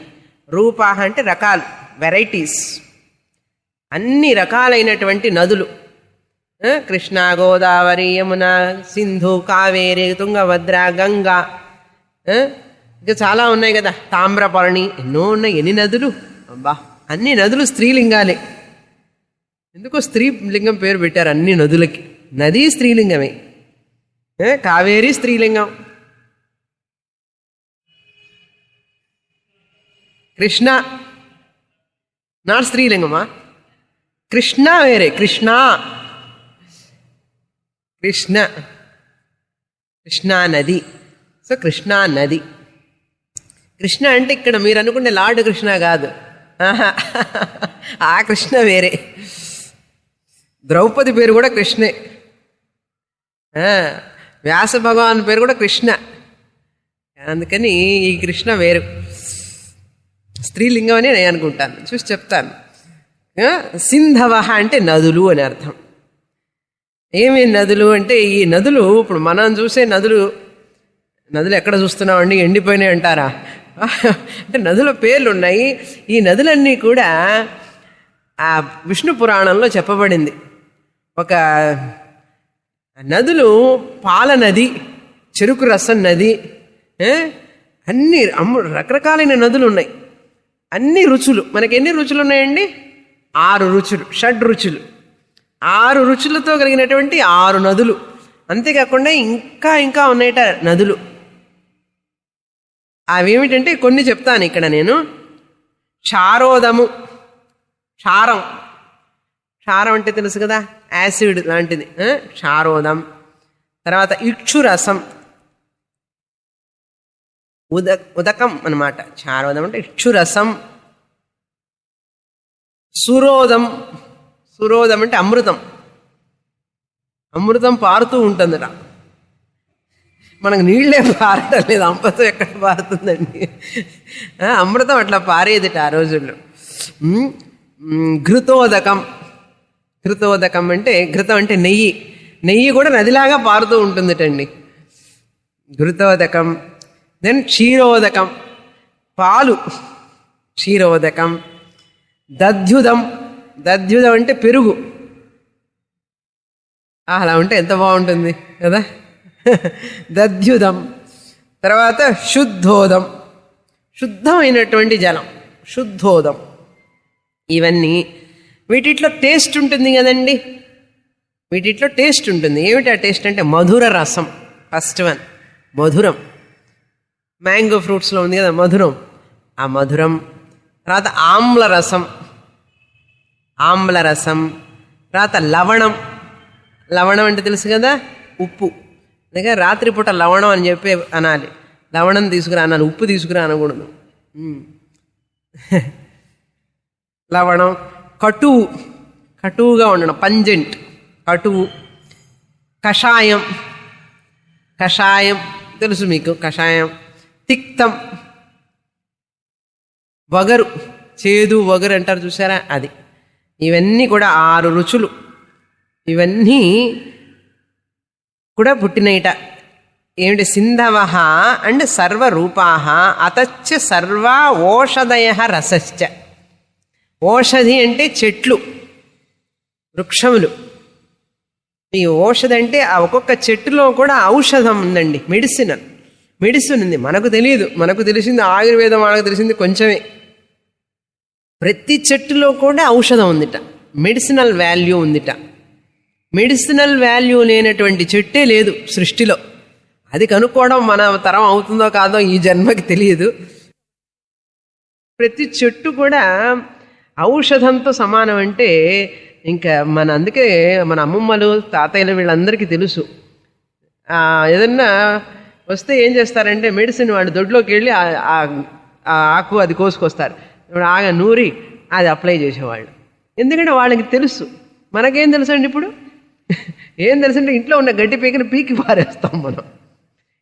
రూపా అంటే రకాలు, వెరైటీస్, అన్ని రకాలైనటువంటి నదులు. కృష్ణ, గోదావరి, యమున, సింధు, కావేరి, తుంగభద్ర, గంగా, ఇంకా చాలా ఉన్నాయి కదా, తామ్రపర్ణి, ఎన్నో ఉన్నాయి. ఎన్ని నదులు! అబ్బా, అన్ని నదులు స్త్రీలింగాలే. ఎందుకో స్త్రీలింగం పేరు పెట్టారు అన్ని నదులకి. నది స్త్రీలింగమే. కావేరి స్త్రీలింగం, కృష్ణ నాట్ స్త్రీలింగమా? కృష్ణ వేరే, కృష్ణ కృష్ణ కృష్ణా నది. సో కృష్ణా నది. కృష్ణ అంటే ఇక్కడ మీరు అనుకునే లార్డ్ కృష్ణ కాదు, ఆ కృష్ణ వేరే. ద్రౌపది పేరు కూడా కృష్ణే. వ్యాస భగవాన్ పేరు కూడా కృష్ణ. అందుకని ఈ కృష్ణ వేరు, స్త్రీలింగం అని నేను అనుకుంటాను. చూసి చెప్తాను. సింధవ అంటే నదులు అని అర్థం. ఏమి నదులు అంటే, ఈ నదులు ఇప్పుడు మనం చూసే నదులు ఎక్కడ చూస్తున్నామండి, ఎండిపోయినాయి అంటారా? అంటే నదుల పేర్లు ఉన్నాయి. ఈ నదులన్నీ కూడా ఆ విష్ణు పురాణంలో చెప్పబడింది. ఒక నదులు పాల నది, చెరుకు రసం నది, అన్ని రకరకాలైన నదులు ఉన్నాయి. అన్ని రుచులు. మనకి ఎన్ని రుచులు ఉన్నాయండి? 6 రుచులు, షడ్ రుచులు. 6 రుచులతో కలిగినటువంటి 6 నదులు. అంతేకాకుండా ఇంకా ఉన్నాయట నదులు. అవేమిటంటే కొన్ని చెప్తాను ఇక్కడ నేను. క్షారోదము, క్షారం, క్షారం అంటే తెలుసు కదా, యాసిడ్ లాంటిది, క్షారోదం. తర్వాత ఇక్షురసం, ఉదకం అన్నమాట. క్షారోదం అంటే ఇక్షురసం. సురోదం, సురోదం అంటే అమృతం. అమృతం పారుతూ ఉంటుందిరా, మనకు నీళ్ళే పారటం లేదు, అమృతం ఎక్కడ పారుతుందండి? అమృతం అట్లా పారేదిట ఆ రోజుల్లో. ఘృతోదకం, ఘృతోదకం అంటే ఘృతం అంటే నెయ్యి, నెయ్యి కూడా నదిలాగా పారుతూ ఉంటుందిటండి, ఘృతోదకం. దెన్ క్షీరోదకం, పాలు, క్షీరోదకం. దధ్యుదం, దధ్యుదం అంటే పెరుగు. అలా ఉంటే ఎంత బాగుంటుంది కదా, దధ్యుదం. తర్వాత శుద్ధోదం, శుద్ధమైనటువంటి జలం, శుద్ధోదం. ఇవన్నీ వీటిట్లో టేస్ట్ ఉంటుంది కదండి, వీటిట్లో టేస్ట్ ఉంటుంది. ఏమిటి ఆ టేస్ట్ అంటే మధుర రసం. ఫస్ట్ వన్ మధురం. మ్యాంగో ఫ్రూట్స్లో ఉంది కదా మధురం, ఆ మధురం. తర్వాత ఆమ్లరసం, ఆమ్లరసం. తర్వాత లవణం, లవణం అంటే తెలుసు కదా, ఉప్పు. అందుకే రాత్రిపూట లవణం అని చెప్పి అనాలి, లవణం తీసుకురా అనాలి, ఉప్పు తీసుకురా అనకూడదు. లవణం. కటువు, కటువుగా ఉండడం, పంజెంట్, కటువు. కషాయం, కషాయం తెలుసు మీకు, కషాయం. తిక్తం, వగరు, చేదు వగరు అంటారు చూసారా, అది. ఇవన్నీ కూడా 6 రుచులు. ఇవన్నీ కూడా పుట్టినయిట. ఏమిటి? సింధవ అండ్ సర్వరూపా అతచ్చ సర్వ ఓషధయ రసశ్చ. ఓషధి అంటే చెట్లు, వృక్షములు. ఈ ఔషధం అంటే ఆ ఒక్కొక్క చెట్టులో కూడా ఔషధం ఉందండి, మెడిసిన్ ఉంది. మనకు తెలియదు, మనకు తెలిసింది ఆయుర్వేదం, వాళ్ళకు తెలిసింది కొంచెమే. ప్రతి చెట్టులో కూడా ఔషధం ఉందిట, మెడిసినల్ వాల్యూ ఉందిట. మెడిసినల్ వాల్యూ లేనటువంటి చెట్టే లేదు సృష్టిలో. అది కనుక్కోవడం మన తరం అవుతుందో కాదో ఈ జన్మకి తెలియదు. ప్రతి చెట్టు కూడా ఔషధంతో సమానం. అంటే ఇంకా అందుకే మన అమ్మమ్మలు, తాతయ్యలు వీళ్ళందరికీ తెలుసు. ఏదన్నా వస్తే ఏం చేస్తారంటే మెడిసిన్ వాళ్ళు దొడ్లోకి వెళ్ళి ఆ ఆకు అది కోసుకొస్తారు, ఆగా నూరి అది అప్లై చేసేవాళ్ళు. ఎందుకంటే వాళ్ళకి తెలుసు. మనకేం తెలుసు అండి ఇప్పుడు? ఏం తెలుసు అంటే ఇంట్లో ఉన్న గడ్డి పీకని పీకి పారేస్తాం మనం.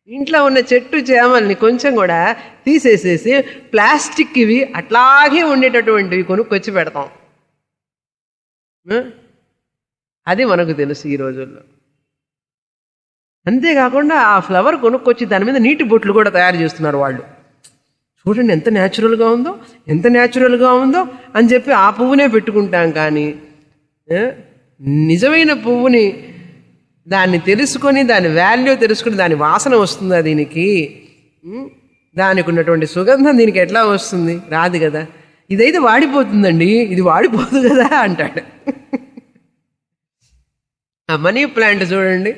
ఇంట్లో ఉన్న చెట్టు చేమల్ని కొంచెం కూడా తీసేసేసి ప్లాస్టిక్ ఇవి అట్లాగే ఉండేటటువంటివి కొనుక్కొచ్చి పెడతాం. అది మనకు తెలుసు ఈ రోజుల్లో. అంతేకాకుండా ఆ ఫ్లవర్ కొనుక్కొచ్చి దాని మీద నీటి బొట్లు కూడా తయారు చేస్తున్నారు వాళ్ళు. చూడండి ఎంత న్యాచురల్గా ఉందో అని చెప్పి ఆ పువ్వునే పెట్టుకుంటాం. కానీ నిజమైన పువ్వుని దాన్ని తెలుసుకొని, దాని వాల్యూ తెలుసుకుని, దాని వాసన వస్తుందా దీనికి, దానికి ఉన్నటువంటి సుగంధం దీనికి ఎట్లా వస్తుంది? రాదు కదా. ఇదైతే వాడిపోతుందండి, ఇది వాడిపోదు కదా అంటాడు. ఆ మనీ ప్లాంట్ చూడండి,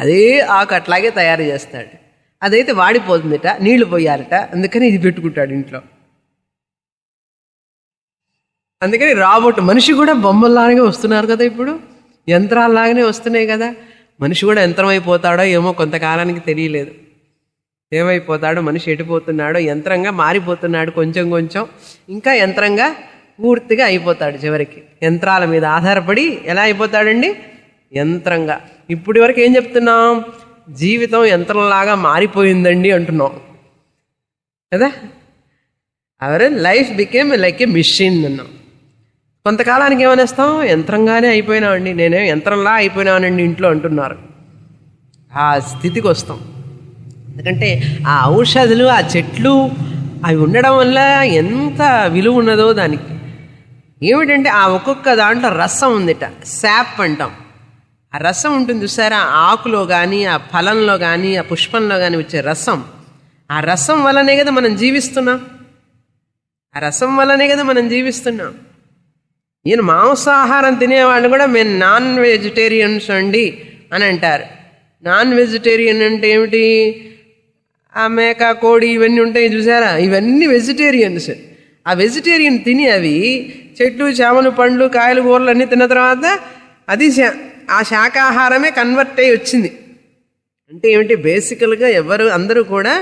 అదే ఆకు అట్లాగే తయారు చేస్తాడు. అదైతే వాడిపోతుందట, నీళ్లు పోయాలట, అందుకని ఇది పెట్టుకుంటాడు ఇంట్లో. అందుకని రాబోట్ మనిషి కూడా బొమ్మల్లాగానే వస్తున్నారు కదా, ఇప్పుడు యంత్రాల్లాగానే వస్తున్నాయి కదా. మనిషి కూడా యంత్రం అయిపోతాడో ఏమో కొంతకాలానికి తెలియలేదు. ఏమైపోతాడో, మనిషి ఎటుపోతున్నాడో, యంత్రంగా మారిపోతున్నాడు కొంచెం కొంచెం. ఇంకా యంత్రంగా పూర్తిగా అయిపోతాడు చివరికి. యంత్రాల మీద ఆధారపడి ఎలా అయిపోతాడండి? యంత్రంగా. ఇప్పటి వరకు ఏం చెప్తున్నాం? జీవితం యంత్రంలాగా మారిపోయిందండి అంటున్నాం కదా. Our life became like a machine అన్నాం. కొంతకాలానికి ఏమనేస్తాం? యంత్రంగానే అయిపోయినామండి, నేనే యంత్రంలా అయిపోయినానండి ఇంట్లో అంటున్నారు. ఆ స్థితికి వస్తాం. ఎందుకంటే ఆ ఔషధులు, ఆ చెట్లు అవి ఉండడం వల్ల ఎంత విలువ ఉన్నదో దానికి. ఏమిటంటే ఆ ఒక్కొక్క దాంట్లో రసం ఉందిట, శాప్ అంటాం. ఆ రసం ఉంటుంది చూసారా, ఆ ఆకులో కానీ, ఆ ఫలంలో కానీ, ఆ పుష్పంలో కానీ వచ్చే రసం. ఆ రసం వల్లనే కదా మనం జీవిస్తున్నాం. ఈయన మాంసాహారం తినేవాళ్ళు కూడా మేము నాన్ వెజిటేరియన్స్ అండి అని అంటారు. నాన్ వెజిటేరియన్ అంటే ఏమిటి? ఆ మేక, కోడి ఇవన్నీ ఉంటాయి చూసారా, ఇవన్నీ వెజిటేరియన్స్. ఆ వెజిటేరియన్ తిని అవి చెట్లు, చేమలు, పండ్లు, కాయలు, కూరలు అన్నీ తిన్న తర్వాత అది ఆ శాకాహారమే కన్వర్ట్ అయ్యి వచ్చింది. అంటే ఏమిటి? బేసికల్గా అందరూ కూడా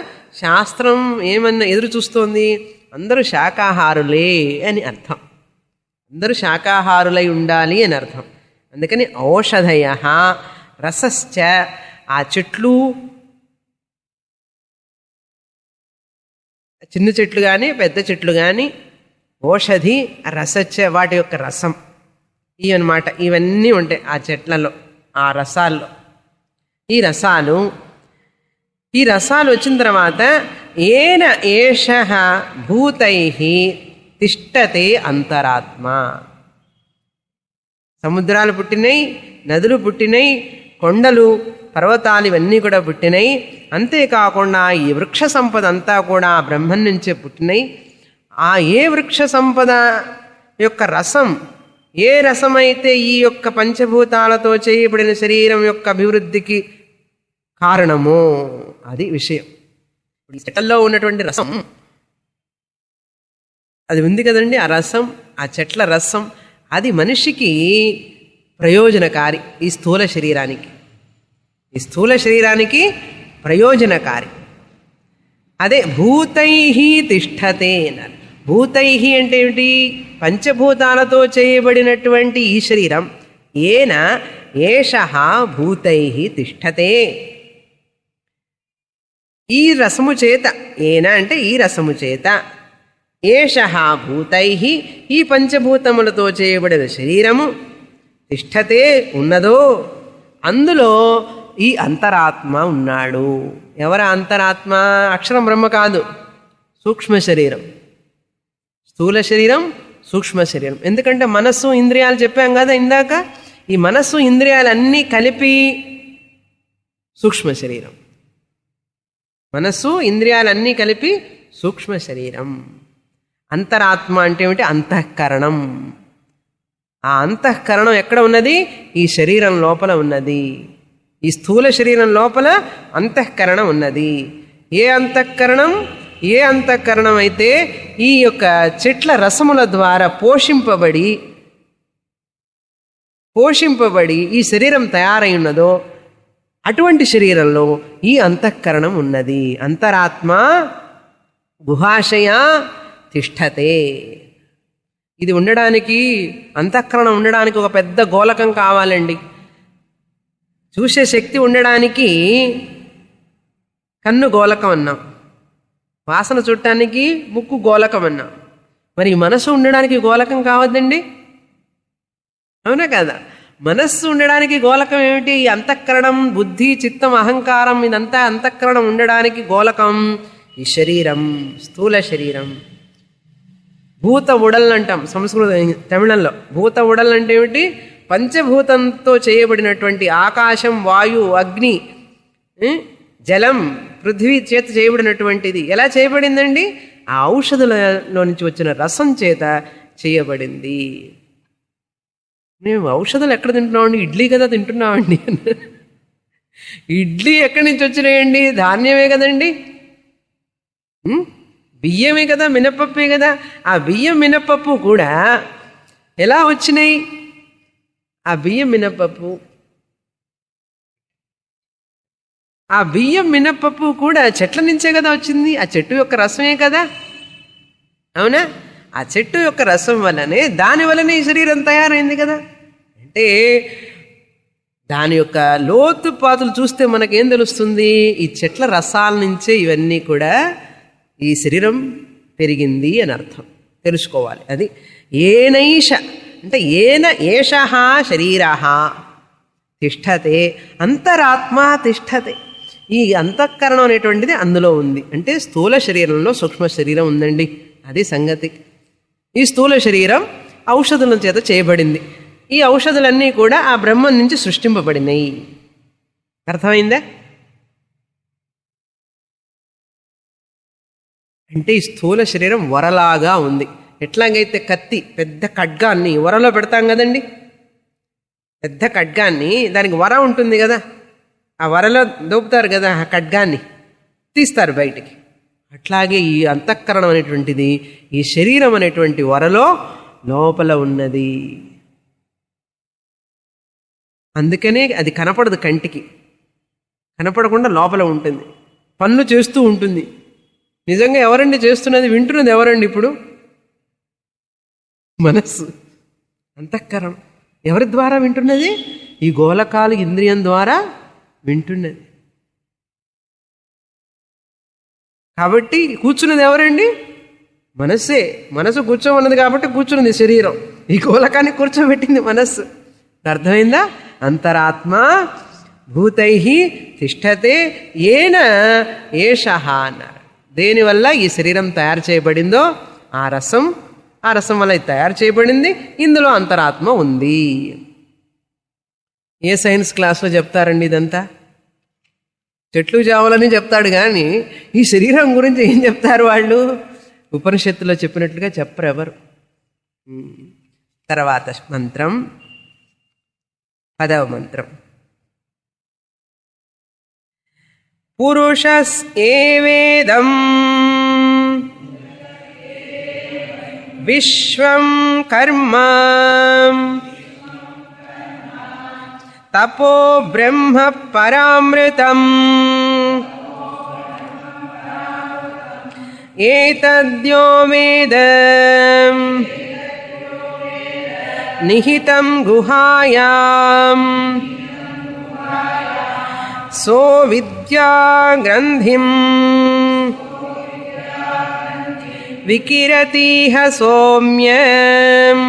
శాస్త్రం ఏమన్నా ఎదురు చూస్తోంది, అందరూ శాకాహారులే అని అర్థం. అందరూ శాకాహారులై ఉండాలి అని అర్థం. అందుకని ఔషధయ రసశ్చ, ఆ చెట్లు, చిన్న చెట్లు కానీ పెద్ద చెట్లు కానీ, ఔషధి రసశ్చ వాటి యొక్క రసం ఇవన్నమాట. ఇవన్నీ ఉంటాయి ఆ చెట్లలో, ఆ రసాల్లో. ఈ రసాలు వచ్చిన తర్వాత ఏన ఏషః భూతైః తిష్టతే అంతరాత్మ. సముద్రాలు పుట్టినాయి, నదులు పుట్టినాయి, కొండలు, పర్వతాలు ఇవన్నీ కూడా పుట్టినాయి. అంతేకాకుండా ఈ వృక్ష సంపద అంతా కూడా బ్రహ్మం నుంచే పుట్టినాయి. ఆ ఏ వృక్ష సంపద యొక్క రసం, ఏ రసమైతే ఈ యొక్క పంచభూతాలతో చేయబడిన శరీరం యొక్క అభివృద్ధికి కారణమో అది విషయం. ఈ చెట్లలో ఉన్నటువంటి రసం అది ఉంది కదండి, ఆ రసం, ఆ చెట్ల రసం, అది మనిషికి ప్రయోజనకారి. ఈ స్థూల శరీరానికి ప్రయోజనకారి. అదే భూతైః తిష్టతే అన్నారు. భూతైః అంటే ఏమిటి? పంచభూతాలతో చేయబడినటువంటి ఈ శరీరం. ఏన ఏషః భూతైః తిష్టతే, ఈ రసము చేత, ఏన అంటే ఈ రసము చేత, ఏషః భూతైః ఈ పంచభూతములతో చేయబడిన శరీరము తిష్టతే ఉన్నదో, అందులో ఈ అంతరాత్మ ఉన్నాడు. ఎవర అంతరాత్మ? అక్షరం బ్రహ్మ కాదు, సూక్ష్మ శరీరం. స్థూల శరీరం, సూక్ష్మ శరీరం. ఎందుకంటే మనస్సు, ఇంద్రియాలు చెప్పాం కదా ఇందాక. ఈ మనస్సు ఇంద్రియాలన్నీ కలిపి సూక్ష్మ శరీరం. మనస్సు ఇంద్రియాలన్నీ కలిపి సూక్ష్మ శరీరం. అంతరాత్మ అంటే ఏమిటి? అంతఃకరణం. ఆ అంతఃకరణం ఎక్కడ ఉన్నది? ఈ శరీరం లోపల ఉన్నది. ఈ స్థూల శరీరం లోపల అంతఃకరణం ఉన్నది. ఏ అంతఃకరణం? ఏ అంతఃకరణం అయితే ఈ యొక్క చెట్ల రసముల ద్వారా పోషింపబడి ఈ శరీరం తయారై ఉన్నదో అటువంటి శరీరంలో ఈ అంతఃకరణం ఉన్నది. అంతరాత్మ గుహాశయ తిష్టతే. ఇది ఉండడానికి, అంతఃకరణం ఉండడానికి ఒక పెద్ద గోళకం కావాలండి. చూసే శక్తి ఉండడానికి కన్ను గోళకం అన్నాం, వాసన చుట్టానికి ముక్కు గోళకం అన్నాం. మరి మనసు ఉండడానికి గోళకం కావద్దండి? అవునా కదా? మనస్సు ఉండడానికి గోళకం ఏమిటి? అంతఃకరణం, బుద్ధి, చిత్తం, అహంకారం, ఇదంతా అంతఃకరణం ఉండడానికి గోళకం ఈ శరీరం, స్థూల శరీరం. భూత ఉడల్ అంటాం సంస్కృత, తమిళంలో. భూత ఉడల్ అంటే ఏమిటి? పంచభూతంతో చేయబడినటువంటి ఆకాశం, వాయు, అగ్ని, జలం, పృథ్వీ చేత చేయబడినటువంటిది. ఎలా చేయబడిందండి? ఆ ఔషధులలో నుంచి వచ్చిన రసం చేత చేయబడింది. మేము ఔషధాలు ఎక్కడ తింటున్నామండి? ఇడ్లీ కదా తింటున్నామండి. ఇడ్లీ ఎక్కడి నుంచి వచ్చినాయండి? ధాన్యమే కదండి, బియ్యమే కదా, మినపప్పే కదా. ఆ బియ్యం మినపప్పు కూడా ఎలా వచ్చినాయి? ఆ బియ్యం మినపప్పు కూడా చెట్ల నుంచే కదా వచ్చింది. ఆ చెట్టు యొక్క రసమే కదా, అవునా? ఆ చెట్టు యొక్క రసం వల్లనే, దాని వల్లనే ఈ శరీరం తయారైంది కదా. అంటే దాని యొక్క లోతుపాతులు చూస్తే మనకేం తెలుస్తుంది? ఈ చెట్ల రసాల నుంచే ఇవన్నీ కూడా ఈ శరీరం పెరిగింది అని అర్థం తెలుసుకోవాలి. అది ఏనైష అంటే ఏన ఏషః శరీరః తిష్టతే అంతరాత్మ తిష్టతే. ఈ అంతఃకరణం అనేటువంటిది అందులో ఉంది. అంటే స్థూల శరీరంలో సూక్ష్మ శరీరం ఉందండి, అది సంగతి. ఈ స్థూల శరీరం ఔషధుల చేత చేయబడింది. ఈ ఔషధులన్నీ కూడా ఆ బ్రహ్మం నుంచి సృష్టింపబడినాయి. అర్థమైందా? అంటే ఈ స్థూల శరీరం వరలాగా ఉంది. ఎట్లాగైతే కత్తి పెద్ద ఖడ్గాన్ని వరలో పెడతాం కదండి, పెద్ద ఖడ్గాన్ని, దానికి వర ఉంటుంది కదా, ఆ వరలో దోపుతారు కదా, ఆ ఖడ్గాన్ని తీస్తారు బయటికి. అట్లాగే ఈ అంతఃకరణం అనేటువంటిది ఈ శరీరం అనేటువంటి వరలో లోపల ఉన్నది. అందుకనే అది కనపడదు, కంటికి కనపడకుండా లోపల ఉంటుంది, పనులు చేస్తూ ఉంటుంది. నిజంగా ఎవరండి చేస్తున్నది? వింటున్నది ఎవరండి ఇప్పుడు? మనస్సు, అంతఃకరణం. ఎవరి ద్వారా వింటున్నది? ఈ గోళకాలు ఇంద్రియం ద్వారా వింటున్నది. కాబట్టి కూర్చున్నది ఎవరండి? మనస్సే. మనసు కూర్చోమన్నది కాబట్టి కూర్చున్నది శరీరం. ఈ గోళకాన్ని కూర్చోబెట్టింది మనస్సు. అర్థమైందా? అంతరాత్మ భూతై తిష్టతే ఏన ఏషః అన్నారు. దేనివల్ల ఈ శరీరం తయారు చేయబడిందో ఆ రసం వల్ల ఇది తయారు చేయబడింది. ఇందులో అంతరాత్మ ఉంది. ఏ సైన్స్ క్లాస్లో చెప్తారండి ఇదంతా? చెట్లు చావాలని చెప్తాడు కానీ ఈ శరీరం గురించి ఏం చెప్తారు వాళ్ళు? ఉపనిషత్తులో చెప్పినట్లుగా చెప్పరు ఎవరు. తర్వాత మంత్రం, 10వ మంత్రం. పురుషస్యేవేదం విశ్వం కర్మ తపో బ్రహ్మ పరామృతం ఏతద్యో వేద నిహితం గుహాయాం సో విద్యా గ్రంథిం వికిరతీహ సౌమ్యం.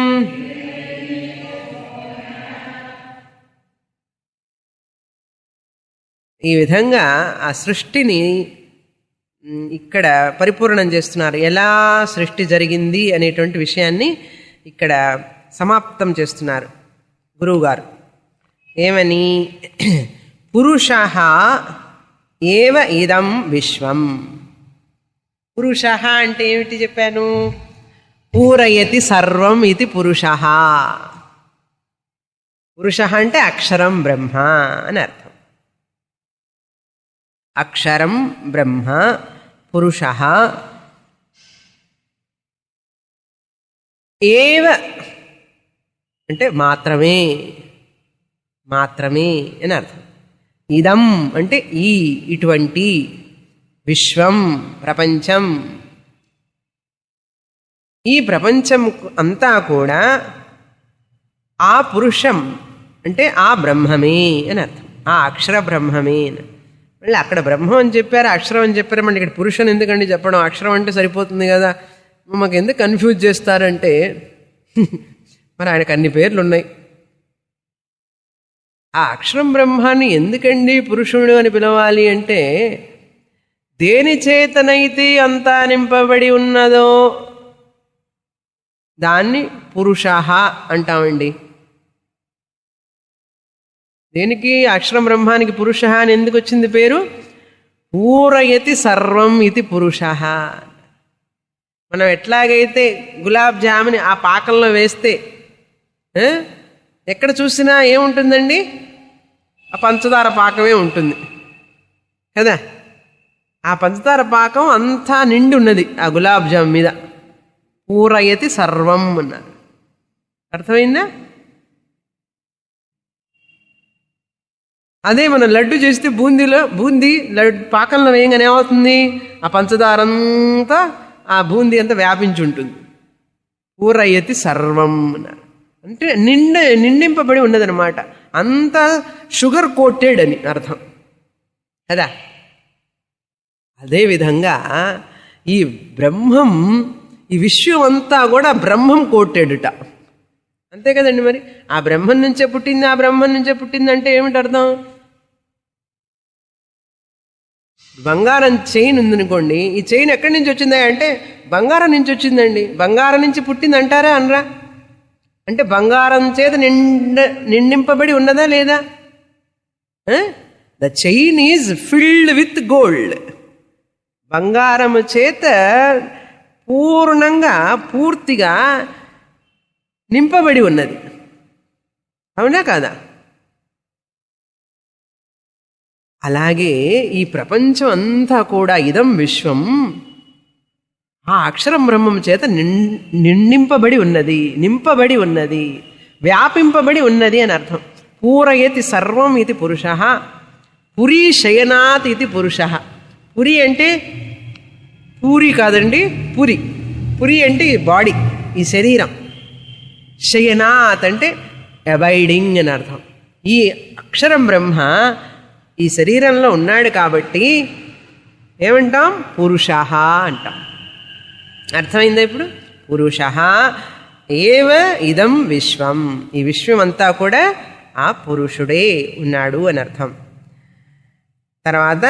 ఈ విధంగా ఆ సృష్టిని ఇక్కడ పరిపూర్ణం చేస్తున్నారు. ఎలా సృష్టి జరిగింది అనేటువంటి విషయాన్ని ఇక్కడ సమాప్తం చేస్తున్నారు గురువుగారు. ఏమని పురుషః ఏవ ఇదం విశ్వం. పురుషః అంటే ఏమిటి చెప్పాను? పూరయతి సర్వం ఇది పురుషః. పురుషః అంటే అక్షరం బ్రహ్మ అని అర్థం. అక్షరం బ్రహ్మ పురుషః ఏవ అంటే మాత్రమే, మాత్రమే అని అర్థం. ఇదం అంటే ఈ, ఇటువంటి, విశ్వం ప్రపంచం, ఈ ప్రపంచం అంతా కూడా ఆ పురుషం అంటే ఆ బ్రహ్మమే అని అర్థం. ఆ అక్షర బ్రహ్మమే అని. మళ్ళీ అక్కడ బ్రహ్మం అని చెప్పారు, అక్షరం అని చెప్పారు, మళ్ళీ ఇక్కడ పురుషం ఎందుకండి చెప్పడం? అక్షరం అంటే సరిపోతుంది కదా. మాకు ఎందుకు కన్ఫ్యూజ్ చేస్తారంటే మరి ఆయనకు అన్ని పేర్లు ఉన్నాయి. ఆ అక్షరం బ్రహ్మాన్ని ఎందుకండి పురుషుడు అని పిలవాలి అంటే, దేని చేతనైతే అంతా నింపబడి ఉన్నదో దాన్ని పురుషః అంటామండి. దేనికి? అక్షరం బ్రహ్మానికి పురుషః అని ఎందుకు వచ్చింది పేరు? పూరయతి సర్వం ఇది పురుషః. మనం ఎట్లాగైతే గులాబ్ జాముని ఆ పాకంలో వేస్తే ఎక్కడ చూసినా ఏముంటుందండి? ఆ పంచదార పాకమే ఉంటుంది కదా. ఆ పంచదార పాకం అంతా నిండి ఉన్నది ఆ గులాబ్ జామ్ మీద. పూరయతి సర్వం అన్నారు. అర్థమైందా? అదే మనం లడ్డు చేస్తే బూందీ లడ్డు పాకంలో వేయగానే ఏమవుతుంది? ఆ పంచదార అంతా ఆ బూందీ అంతా వ్యాపించి ఉంటుంది. పూరయతి సర్వం అన్నారు. అంటే నిండింపబడి ఉన్నదనమాట. అంతా షుగర్ కోటెడ్ అని అర్థం కదా. అదేవిధంగా ఈ బ్రహ్మం, ఈ విశ్వం అంతా కూడా బ్రహ్మం కోటెడుట. అంతే కదండి. మరి ఆ బ్రహ్మం నుంచే పుట్టింది, ఆ బ్రహ్మం నుంచే పుట్టింది అంటే ఏమిటి అర్థం? బంగారం చైన్ ఉందనుకోండి, ఈ చైన్ ఎక్కడి నుంచి వచ్చిందా అంటే బంగారం నుంచి వచ్చిందండి. బంగారం నుంచి పుట్టింది అంటారా అనరా? అంటే బంగారం చేత నిండింపబడి ఉన్నదా లేదా? The chain is filled with gold. బంగారము చేత పూర్తిగా నింపబడి ఉన్నది. అవునా కాదా? అలాగే ఈ ప్రపంచం అంతా కూడా ఇదం విశ్వం ఆ అక్షరం బ్రహ్మం చేత నిండింపబడి ఉన్నది, నింపబడి ఉన్నది, వ్యాపింపబడి ఉన్నది అని అర్థం. పూరయతి సర్వం ఇది పురుషః. పురీ శయనాత్ ఇది పురుషః. పురి అంటే పూరి కాదండి, పురి. పురి అంటే ఈ బాడీ, ఈ శరీరం. శయనాత్ అంటే అబైడింగ్ అని అర్థం. ఈ అక్షరం బ్రహ్మ ఈ శరీరంలో ఉన్నాడు కాబట్టి ఏమంటాం? పురుషః అంటాం. అర్థమైందా ఇప్పుడు? పురుషః ఏవ ఇదం విశ్వం. ఈ విశ్వం అంతా కూడా ఆ పురుషుడే ఉన్నాడు అని అర్థం. తర్వాత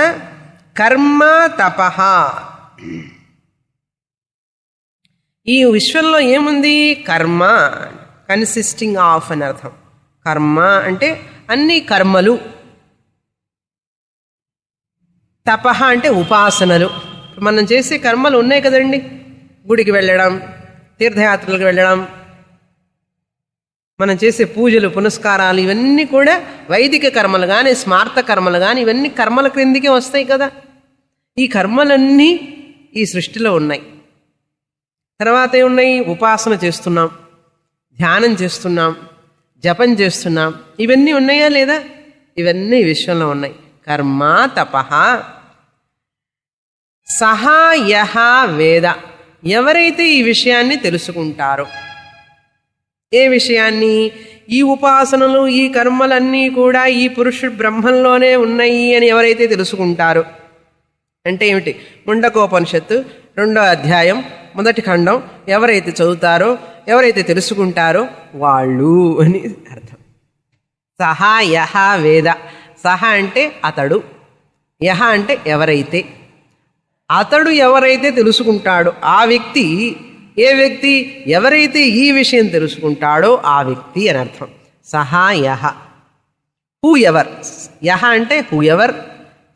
కర్మ తపః. ఈ విశ్వంలో ఏముంది? కర్మ, కన్సిస్టింగ్ ఆఫ్ అని అర్థం. కర్మ అంటే అన్ని కర్మలు. తపః అంటే ఉపాసనలు. మనం చేసే కర్మలు ఉన్నాయి కదండి. గుడికి వెళ్ళడం, తీర్థయాత్రలకు వెళ్ళడం, మనం చేసే పూజలు పునస్కారాలు, ఇవన్నీ కూడా వైదిక కర్మలు కానీ స్మార్త కర్మలు కానీ ఇవన్నీ కర్మల క్రిందికే వస్తాయి కదా. ఈ కర్మలన్నీ ఈ సృష్టిలో ఉన్నాయి. తర్వాత ఏమున్నాయి? ఉపాసన చేస్తున్నాం, ధ్యానం చేస్తున్నాం, జపం చేస్తున్నాం. ఇవన్నీ ఉన్నాయా లేదా? ఇవన్నీ విశ్వంలో ఉన్నాయి. కర్మ తపః. సహా యః వేద. ఎవరైతే ఈ విషయాన్ని తెలుసుకుంటారో, ఏ విషయాన్ని? ఈ ఉపాసనలు, ఈ కర్మలన్నీ కూడా ఈ పురుషుడు బ్రహ్మంలోనే ఉన్నాయి అని ఎవరైతే తెలుసుకుంటారో, అంటే ఏమిటి? ముండకోపనిషత్తు 2వ అధ్యాయం 1వ ఖండం ఎవరైతే చదువుతారో, ఎవరైతే తెలుసుకుంటారో వాళ్ళు అని అర్థం. సహా యః వేద. సహ అంటే అతడు, యహ అంటే ఎవరైతే. అతడు ఎవరైతే తెలుసుకుంటాడో ఆ వ్యక్తి. ఏ వ్యక్తి? ఎవరైతే ఈ విషయం తెలుసుకుంటాడో ఆ వ్యక్తి అని అర్థం. సహా యః. Whoever. యహ అంటే హూ ఎవర్,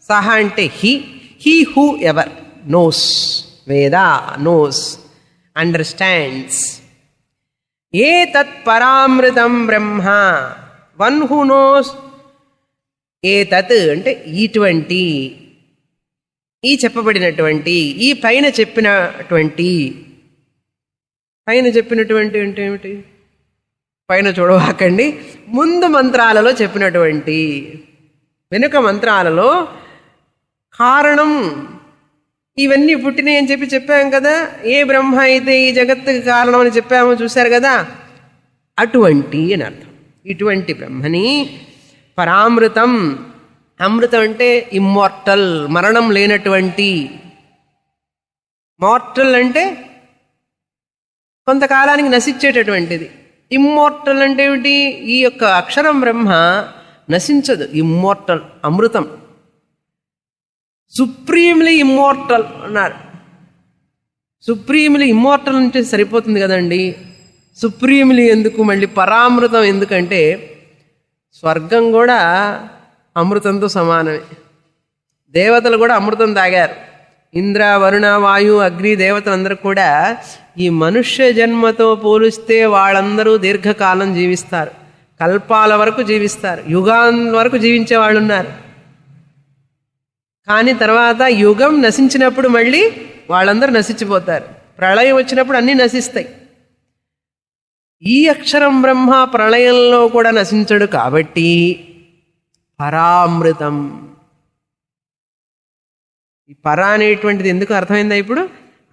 సహ అంటే హీ హూ ఎవర్ నోస్, వేద నోస్, అండర్స్టాండ్స్. ఏతత్ పరామృతం బ్రహ్మ, వన్ హూ నోస్. ఏతత్ అంటే ఇటువంటి, ఈ చెప్పబడినటువంటి, ఈ పైన చెప్పినటువంటి. పైన చెప్పినటువంటి అంటే ఏమిటి? పైన చూడవాకండి, ముందు మంత్రాలలో చెప్పినటువంటి. వెనుక మంత్రాలలో కారణం ఇవన్నీ పుట్టినాయి అని చెప్పాం కదా. ఏ బ్రహ్మ అయితే ఈ జగత్తుకి కారణం అని చెప్పామో చూశారు కదా, అటువంటి అని అర్థం. ఇటువంటి బ్రహ్మని పరామృతం. అమృతం అంటే ఇమ్మోర్టల్, మరణం లేనటువంటి. మార్టల్ అంటే కొంతకాలానికి నశించేటటువంటిది. ఇమ్మోర్టల్ అంటే ఏమిటి? ఈ యొక్క అక్షరం బ్రహ్మ నశించదు. ఇమ్మోర్టల్, అమృతం. సుప్రీంలీ ఇమ్మోర్టల్ అన్నారు. సుప్రీంలీ ఇమ్మోర్టల్ అంటే సరిపోతుంది కదండి. సుప్రీంలీ ఎందుకు, మళ్ళీ పరామృతం ఎందుకంటే స్వర్గం కూడా అమృతంతో సమానమే. దేవతలు కూడా అమృతం తాగారు. ఇంద్ర, వరుణ, వాయు, అగ్ని దేవతలందరూ కూడా ఈ మనుష్య జన్మతో పోలిస్తే వాళ్ళందరూ దీర్ఘకాలం జీవిస్తారు, కల్పాల వరకు జీవిస్తారు, యుగాల వరకు జీవించే వాళ్ళు ఉన్నారు. కానీ తర్వాత యుగం నశించినప్పుడు మళ్ళీ వాళ్ళందరూ నశించిపోతారు. ప్రళయం వచ్చినప్పుడు అన్నీ నశిస్తాయి. ఈ అక్షరం బ్రహ్మ ప్రళయంలో కూడా నశించడు కాబట్టి పరామృతం. ఈ పరా అనేటువంటిది ఎందుకు అర్థమైందా ఇప్పుడు?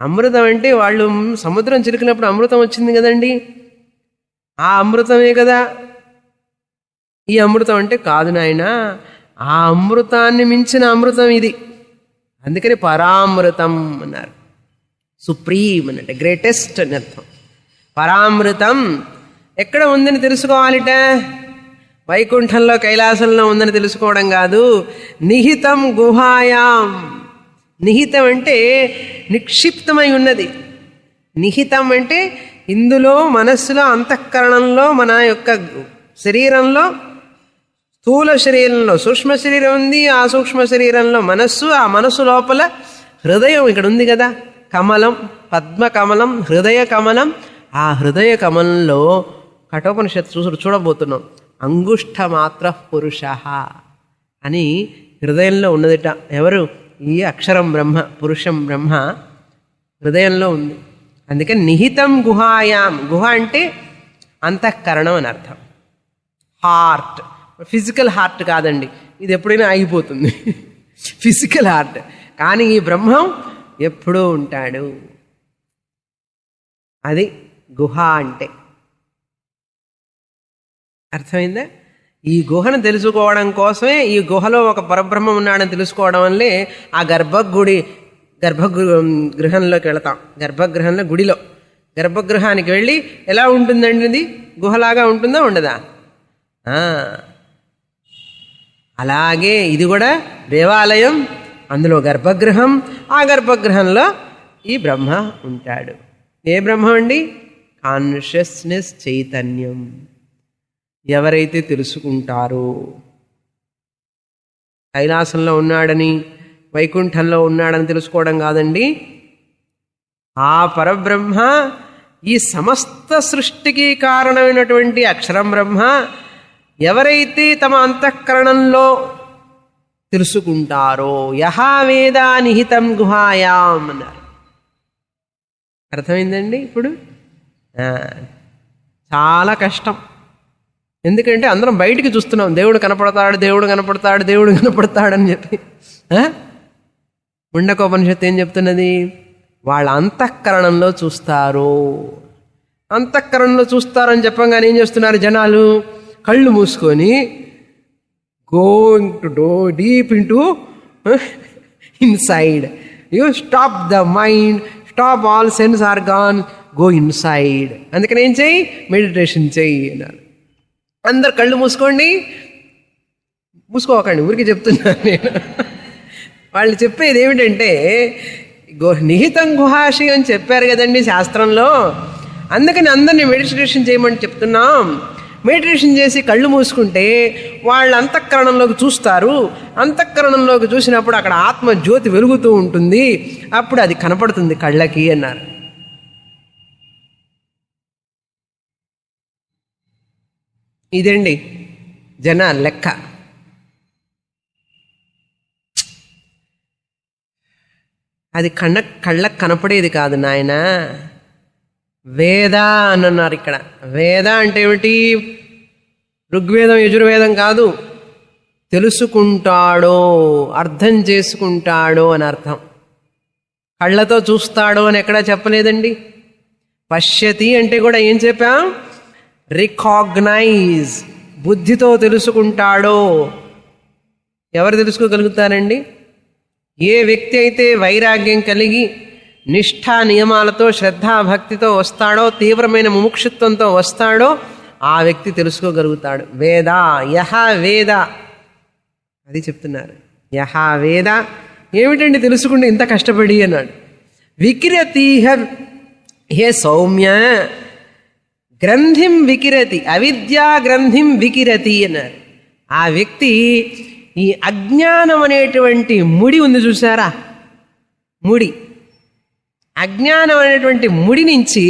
అమృతం అంటే వాళ్ళు సముద్రం చిలికినప్పుడు అమృతం వచ్చింది కదండి, ఆ అమృతమే కదా ఈ అమృతం అంటే. కాదు నాయన, ఆ అమృతాన్ని మించిన అమృతం ఇది. అందుకని పరామృతం అన్నారు. సుప్రీం అన్నట్టు, గ్రేటెస్ట్ అని అర్థం. పరామృతం ఎక్కడ ఉందని తెలుసుకోవాలిట? వైకుంఠంలో, కైలాసంలో ఉందని తెలుసుకోవడం కాదు. నిహితం గుహాయాం. నిహితం అంటే నిక్షిప్తమై ఉన్నది. నిహితం అంటే ఇందులో, మనస్సులో, అంతఃకరణంలో, మన యొక్క శరీరంలో, స్థూల శరీరంలో సూక్ష్మ శరీరం ఉంది, ఆ సూక్ష్మ శరీరంలో మనస్సు, ఆ మనస్సు లోపల హృదయం ఇక్కడ ఉంది కదా, కమలం, పద్మ కమలం, హృదయ కమలం. ఆ హృదయ కమలంలో కఠోపనిషత్తు చూడబోతున్నాం. అంగుష్ట మాత్ర పురుష అని హృదయంలో ఉన్నదిట. ఎవరు? ఈ అక్షరం బ్రహ్మ, పురుషం బ్రహ్మ హృదయంలో ఉంది. అందుకని నిహితం గుహాయాం. గుహ అంటే అంతఃకరణం అని అర్థం. హార్ట్, ఫిజికల్ హార్ట్ కాదండి, ఇది ఎప్పుడైనా ఆగిపోతుంది. Physical heart. కానీ ఈ బ్రహ్మం ఎప్పుడూ ఉంటాడు. అది గుహ అంటే. అర్థమైందా? ఈ గుహను తెలుసుకోవడం కోసమే, ఈ గుహలో ఒక పరబ్రహ్మం ఉన్నాడని తెలుసుకోవడం వల్లే ఆ గర్భగృహంలోకి వెళతాం. గర్భగృహంలో, గుడిలో గర్భగృహానికి వెళ్ళి ఎలా ఉంటుందండి ఇది? గుహలాగా ఉంటుందా, ఉండదా? అలాగే ఇది కూడా దేవాలయం, అందులో గర్భగృహం, ఆ గర్భగృహంలో ఈ బ్రహ్మ ఉంటాడు. ఏ బ్రహ్మ అండి? కాన్షియస్నెస్, చైతన్యం. ఎవరైతే తెలుసుకుంటారో, కైలాసంలో ఉన్నాడని, వైకుంఠంలో ఉన్నాడని తెలుసుకోవడం కాదండి. ఆ పరబ్రహ్మ ఈ సమస్త సృష్టికి కారణమైనటువంటి అక్షరం బ్రహ్మ ఎవరైతే తమ అంతఃకరణంలో తెలుసుకుంటారో, యహా వేదా నిహితం గుహాయాం అన్నారు. అర్థమైందండి? ఇప్పుడు చాలా కష్టం. ఎందుకంటే అందరం బయటికి చూస్తున్నాం, దేవుడు కనపడతాడు, దేవుడు కనపడతాడు, దేవుడు కనపడతాడని చెప్పి. ముండకోపనిషత్తు ఏం చెప్తున్నది? వాళ్ళ అంతఃకరణంలో చూస్తారు. అంతఃకరణంలో చూస్తారని చెప్పంగానే ఏం చేస్తున్నారు జనాలు? కళ్ళు మూసుకొని going to do deep into inside. You stop the mind, stop all sense organ, go inside. అందుకని ఏం చెయ్యి? మెడిటేషన్ చెయ్యి అన్నారు. అందరు కళ్ళు మూసుకోండి. మూసుకోకండి, ఊరికి చెప్తున్నాను నేను. వాళ్ళు చెప్పేది ఏమిటంటే నిహితం గుహాశయం అని చెప్పారు కదండి శాస్త్రంలో, అందుకని అందరినీ మెడిటేషన్ చేయమని చెప్తున్నాం. మెడిటేషన్ చేసి కళ్ళు మూసుకుంటే వాళ్ళ అంతఃకరణంలోకి చూస్తారు. అంతఃకరణంలోకి చూసినప్పుడు అక్కడ ఆత్మ జ్యోతి వెలుగుతూ ఉంటుంది, అప్పుడు అది కనపడుతుంది కళ్ళకి అన్నారు. ఇదండి జనాల లెక్క. అది కళ్ళకు కనపడేది కాదు నాయన. వేద అని అన్నారు ఇక్కడ. వేద అంటే ఏమిటి? ఋగ్వేదం యజుర్వేదం కాదు. తెలుసుకుంటాడో, అర్థం చేసుకుంటాడో అని అర్థం. కళ్ళతో చూస్తాడో అని ఎక్కడా చెప్పలేదండి. పశ్యతి అంటే కూడా ఏం చెప్పాం? రికాగ్నైజ్, బుద్ధితో తెలుసుకుంటాడో. ఎవరు తెలుసుకోగలుగుతారండి? ఏ వ్యక్తి అయితే వైరాగ్యం కలిగి నిష్ఠా నియమాలతో శ్రద్ధాభక్తితో వస్తాడో, తీవ్రమైన ముముక్షుత్వంతో వస్తాడో ఆ వ్యక్తి తెలుసుకోగలుగుతాడు. వేద యహ వేద అది చెప్తున్నారు. యహ వేద ఏమిటండి తెలుసుకుంటే ఇంత కష్టపడి అన్నాడు. వికిరతీహ హే సౌమ్య గ్రంథిం వికిరతి, అవిద్యా గ్రంథిం వికిరతి అన్నారు. ఆ వ్యక్తి ఈ అజ్ఞానం అనేటువంటి ముడి ఉంది చూసారా, ముడి, అజ్ఞానం అనేటువంటి ముడి నుంచి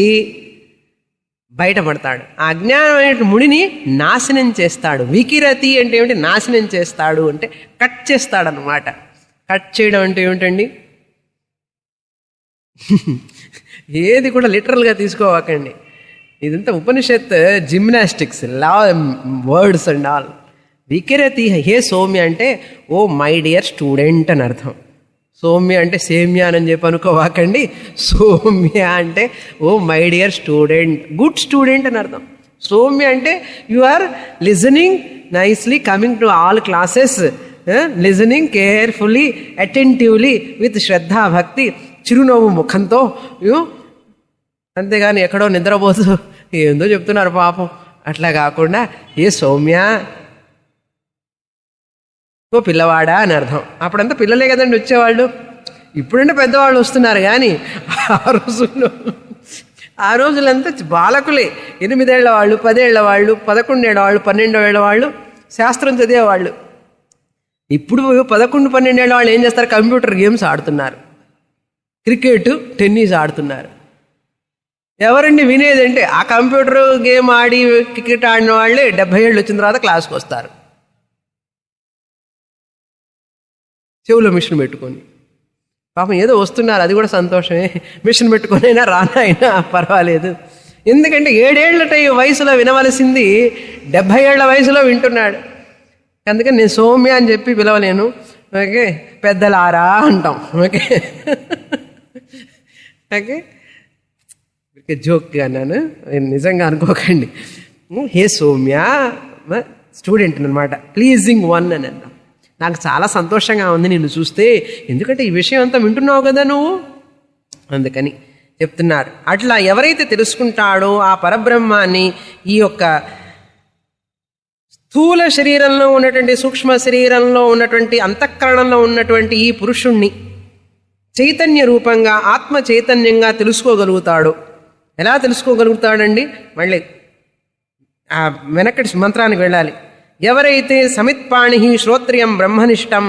బయటపడతాడు. ఆ అజ్ఞానం అనేటువంటి ముడిని నాశనం చేస్తాడు. వికిరతి అంటే ఏమిటి? నాశనం చేస్తాడు అంటే కట్ చేస్తాడనమాట. కట్ చేయడం అంటే ఏమిటండి? ఏది కూడా లిటరల్గా తీసుకోవాకండి. ఇదంతా ఉపనిషత్ జిమ్నాస్టిక్స్, లా వర్డ్స్ అండ్ ఆల్. వికిరతి హే సౌమ్య అంటే ఓ మై డియర్ స్టూడెంట్ అని అర్థం. సౌమ్య అంటే సేమ్య అని చెప్పి అనుకోవాకండి. సౌమ్య అంటే oh my dear student, good student అని అర్థం. సౌమ్య అంటే you are listening nicely, coming to all classes, listening carefully, attentively, with శ్రద్ధా భక్తి, చిరునవ్వు ముఖంతో. అంతేగాని ఎక్కడో నిద్రపోతూ ఏందో చెప్తున్నారు పాపం అట్లా కాకుండా ఏ సౌమ్య ఓ పిల్లవాడా అని అర్థం. అప్పుడంతా పిల్లలే కదండి వచ్చేవాళ్ళు. ఇప్పుడంటే పెద్దవాళ్ళు వస్తున్నారు, కానీ ఆ రోజులంతా బాలకులే. 8 ఏళ్ల వాళ్ళు, 10 ఏళ్ల వాళ్ళు, 11 ఏళ్ల వాళ్ళు, 12 ఏళ్ల వాళ్ళు శాస్త్రం చదివేవాళ్ళు. ఇప్పుడు 11, 12 ఏళ్ల వాళ్ళు ఏం చేస్తారు? కంప్యూటర్ గేమ్స్ ఆడుతున్నారు, క్రికెట్, టెన్నిస్ ఆడుతున్నారు. ఎవరండి వినేదంటే ఆ కంప్యూటర్ గేమ్ ఆడి క్రికెట్ ఆడిన వాళ్ళే 70 ఏళ్ళు వచ్చిన తర్వాత క్లాస్కి వస్తారు, చెవులో మిషన్ పెట్టుకొని. పాపం ఏదో వస్తున్నారు, అది కూడా సంతోషమే. మిషన్ పెట్టుకొని అయినా రానైనా పర్వాలేదు. ఎందుకంటే 7 ఏళ్ల వయసులో వినవలసింది 70 ఏళ్ల వయసులో వింటున్నాడు. అందుకని నేను సౌమ్య అని చెప్పి పిలవలేను. ఓకే, పెద్దలారా అంటాం. ఓకే ఓకే, జోక్గా అన్నాను, నిజంగా అనుకోకండి. హే సౌమ్య స్టూడెంట్ అనమాట, ప్లీజింగ్ వన్ అని అన్నాం. నాకు చాలా సంతోషంగా ఉంది నిన్ను చూస్తే, ఎందుకంటే ఈ విషయం అంతా వింటున్నావు కదా నువ్వు, అందుకని చెప్తున్నారు. అట్లా ఎవరైతే తెలుసుకుంటాడో ఆ పరబ్రహ్మాన్ని, ఈ యొక్క స్థూల శరీరంలో ఉన్నటువంటి, సూక్ష్మ శరీరంలో ఉన్నటువంటి, అంతఃకరణంలో ఉన్నటువంటి ఈ పురుషుణ్ణి చైతన్య రూపంగా, ఆత్మ చైతన్యంగా తెలుసుకోగలుగుతాడు. ఎలా తెలుసుకోగలుగుతాడండి? మళ్ళీ ఆ వెనకటి మంత్రానికి వెళ్ళాలి. ఎవరైతే సమిత్పాణి శ్రోత్రియం బ్రహ్మనిష్టం,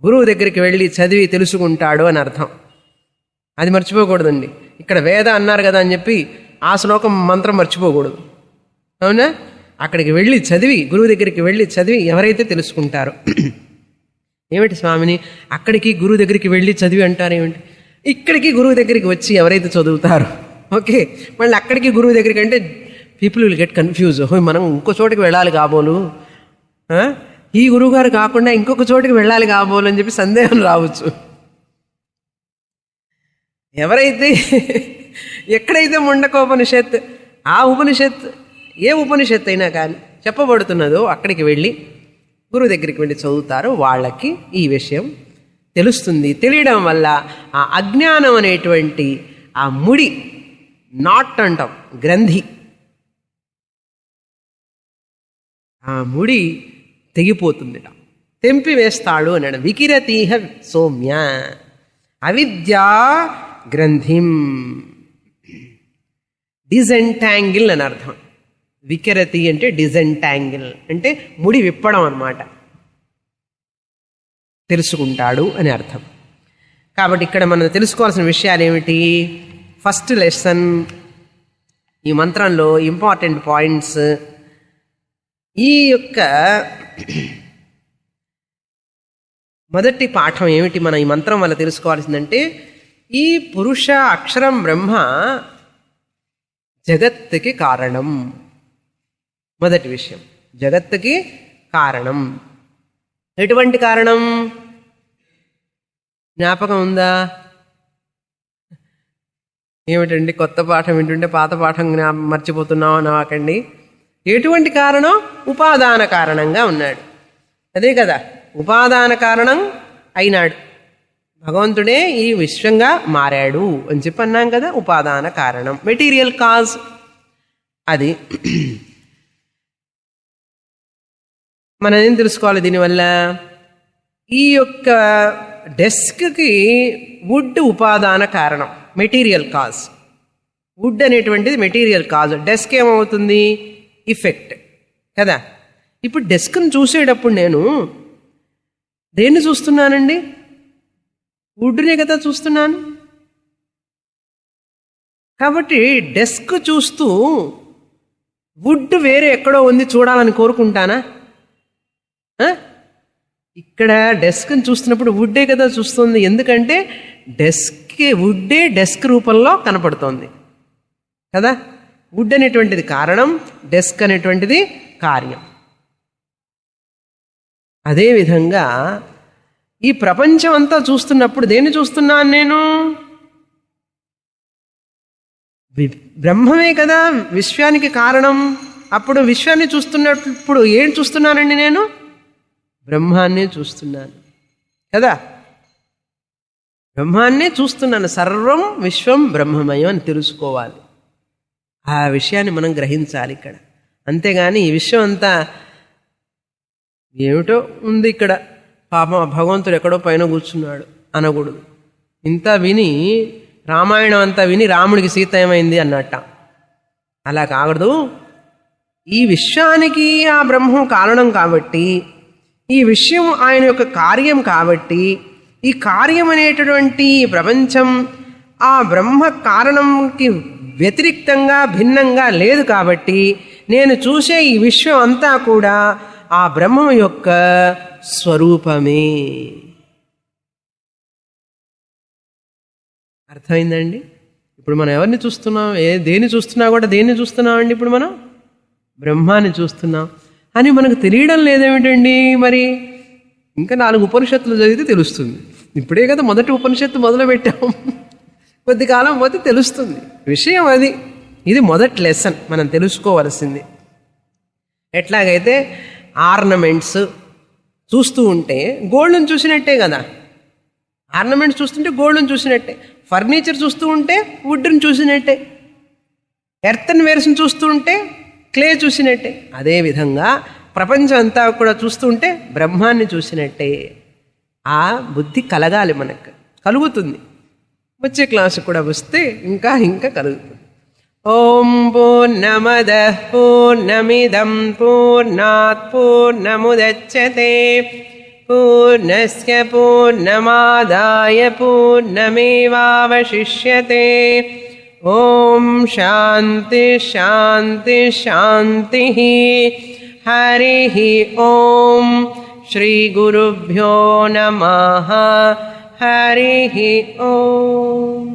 గురువు దగ్గరికి వెళ్ళి చదివి తెలుసుకుంటాడు అని అర్థం. అది మర్చిపోకూడదండి. ఇక్కడ వేద అన్నారు కదా అని చెప్పి ఆ శ్లోకం మంత్రం మర్చిపోకూడదు, అవునా? అక్కడికి వెళ్ళి చదివి, గురువు దగ్గరికి వెళ్ళి చదివి ఎవరైతే తెలుసుకుంటారో. ఏమిటి స్వామిని అక్కడికి గురువు దగ్గరికి వెళ్ళి చదివి అంటారు ఏమిటి? ఇక్కడికి గురువు దగ్గరికి వచ్చి ఎవరైతే చదువుతారో, ఓకే, మళ్ళీ అక్కడికి గురువు దగ్గరికి అంటే పీపుల్ విల్ గెట్ కన్ఫ్యూజ్. మనం ఇంకో చోటికి వెళ్ళాలి కాబోలు, ఈ గురువుగారు కాకుండా ఇంకొక చోటికి వెళ్ళాలి కాబోలు అని చెప్పి సందేహం రావచ్చు. ఎవరైతే ఎక్కడైతే ముండకోపనిషత్, ఆ ఉపనిషత్, ఏ ఉపనిషత్ అయినా కానీ చెప్పబడుతున్నదో అక్కడికి వెళ్ళి గురువు దగ్గరికి వెళ్ళి చదువుతారో వాళ్ళకి ఈ విషయం తెలుస్తుంది. తెలియడం వల్ల ఆ అజ్ఞానం అనేటువంటి ఆ ముడి, నాట్ అంటాం, గ్రంథి, ఆ ముడి తెగిపోతుందిట, తెంపి వేస్తాడు అన్నాడు. వికిరతీహ సౌమ్య అవిద్యా గ్రంథిం, డిజెంటాంగిల్ అని అర్థం. వికరతి అంటే డిజెంటాంగిల్, అంటే ముడి విప్పడం అన్నమాట. తెలుసుకుంటాడు అని అర్థం. కాబట్టి ఇక్కడ మనం తెలుసుకోవాల్సిన విషయాలు ఏమిటి? ఫస్ట్ లెసన్, ఈ మంత్రంలో ఇంపార్టెంట్ పాయింట్స్. ఈ యొక్క మొదటి పాఠం ఏమిటి మనం ఈ మంత్రం వల్ల తెలుసుకోవాల్సిందంటే, ఈ పురుష అక్షరం బ్రహ్మ జగత్తుకి కారణం. మొదటి విషయం, జగత్తుకి కారణం. ఎటువంటి కారణం? జ్ఞాపకం ఉందా? ఏమిటండి కొత్త పాఠం వింటుంటే పాత పాఠం మర్చిపోతున్నావు నాకండి. ఎటువంటి కారణం? ఉపాదాన కారణంగా ఉన్నాడు. అదే కదా, ఉపాదాన కారణం అయినాడు. భగవంతుడే ఈ విశ్వంగా మారాడు అని చెప్పి అన్నాం కదా. ఉపాదాన కారణం, మెటీరియల్ కాజ్. అది మనం ఏం తెలుసుకోవాలి దీనివల్ల? ఈ యొక్క డెస్క్కి వుడ్ ఉపాదాన కారణం, మెటీరియల్ కాజ్. వుడ్ అనేటువంటిది మెటీరియల్ కాజ్. డెస్క్ ఏమవుతుంది? ఇఫెక్ట్ కదా. ఇప్పుడు డెస్క్ను చూసేటప్పుడు నేను దేన్ని చూస్తున్నానండి? వుడ్నే కదా చూస్తున్నాను. కాబట్టి డెస్క్ చూస్తూ వుడ్ వేరే ఎక్కడో ఉంది చూడాలని కోరుకుంటానా? ఇక్కడ డెస్క్ని చూస్తున్నప్పుడు వుడ్డే కదా చూస్తుంది. ఎందుకంటే వుడ్డే డెస్క్ రూపంలో కనపడుతోంది కదా. వుడ్ అనేటువంటిది కారణం, డెస్క్ అనేటువంటిది కార్యం. అదేవిధంగా ఈ ప్రపంచం అంతా చూస్తున్నప్పుడు దేన్ని చూస్తున్నాను నేను? బ్రహ్మమే కదా విశ్వానికి కారణం. అప్పుడు విశ్వాన్ని చూస్తున్నప్పుడు ఏం చూస్తున్నానండి నేను? బ్రహ్మాన్నే చూస్తున్నాను కదా. బ్రహ్మాన్నే చూస్తున్నాను. సర్వం విశ్వం బ్రహ్మమయం అని తెలుసుకోవాలి. ఆ విషయాన్ని మనం గ్రహించాలి ఇక్కడ. అంతేగాని ఈ విషయం అంతా ఏమిటో ఉంది ఇక్కడ, పాపం భగవంతుడు ఎక్కడో పైన కూర్చున్నాడు అనకూడదు. ఇంత విని రామాయణం అంతా విని రాముడికి సీత ఏమైంది అన్నట్ట. అలా కాకూడదు. ఈ విశ్వానికి ఆ బ్రహ్మం కారణం కాబట్టి, ఈ విషయం ఆయన యొక్క కార్యం కాబట్టి, ఈ కార్యం అనేటటువంటి ప్రపంచం ఆ బ్రహ్మ కారణంకి వ్యతిరిక్తంగా భిన్నంగా లేదు కాబట్టి, నేను చూసే ఈ విశ్వం అంతా కూడా ఆ బ్రహ్మం యొక్క స్వరూపమే. అర్థమైందండి? ఇప్పుడు మనం ఎవరిని చూస్తున్నాం? దేన్ని చూస్తున్నా కూడా దేన్ని చూస్తున్నామండి? ఇప్పుడు మనం బ్రహ్మాన్ని చూస్తున్నాం అని మనకు తెలియడం లేదేమిటండి? మరి ఇంకా 4 ఉపనిషత్తులు చదివితే తెలుస్తుంది. ఇప్పుడే కదా మొదటి ఉపనిషత్తు మొదలు పెట్టాం. కొద్ది కాలం పోతే తెలుస్తుంది విషయం. అది ఇది మొదటి లెసన్ మనం తెలుసుకోవలసింది. ఎట్లాగైతే ఆర్నమెంట్స్ చూస్తూ ఉంటే గోల్డ్ని చూసినట్టే కదా. ఆర్నమెంట్స్ చూస్తుంటే గోల్డ్ని చూసినట్టే, ఫర్నిచర్ చూస్తూ ఉంటే వుడ్ని చూసినట్టే, ఎర్తన్ వేర్స్ని చూస్తూ ఉంటే క్లే చూసినట్టే. అదేవిధంగా ప్రపంచం అంతా కూడా చూస్తూ ఉంటే బ్రహ్మాన్ని చూసినట్టే. ఆ బుద్ధి కలగాలి, మనకు కలుగుతుంది. వచ్చే క్లాసు కూడా వస్తే ఇంకా ఇంకా కలుగుతుంది. ఓం పూర్ణమదః పూర్ణమిదం పూర్ణాత్ పూర్ణముదచ్యతే పూర్ణస్య పూర్ణమాదాయ పూర్ణమేవావశిష్యతే. ఓం శాంతి శాంతి శాంతి. హరి ఓం. శ్రీ గురుభ్యో నమః. హరి ఓం.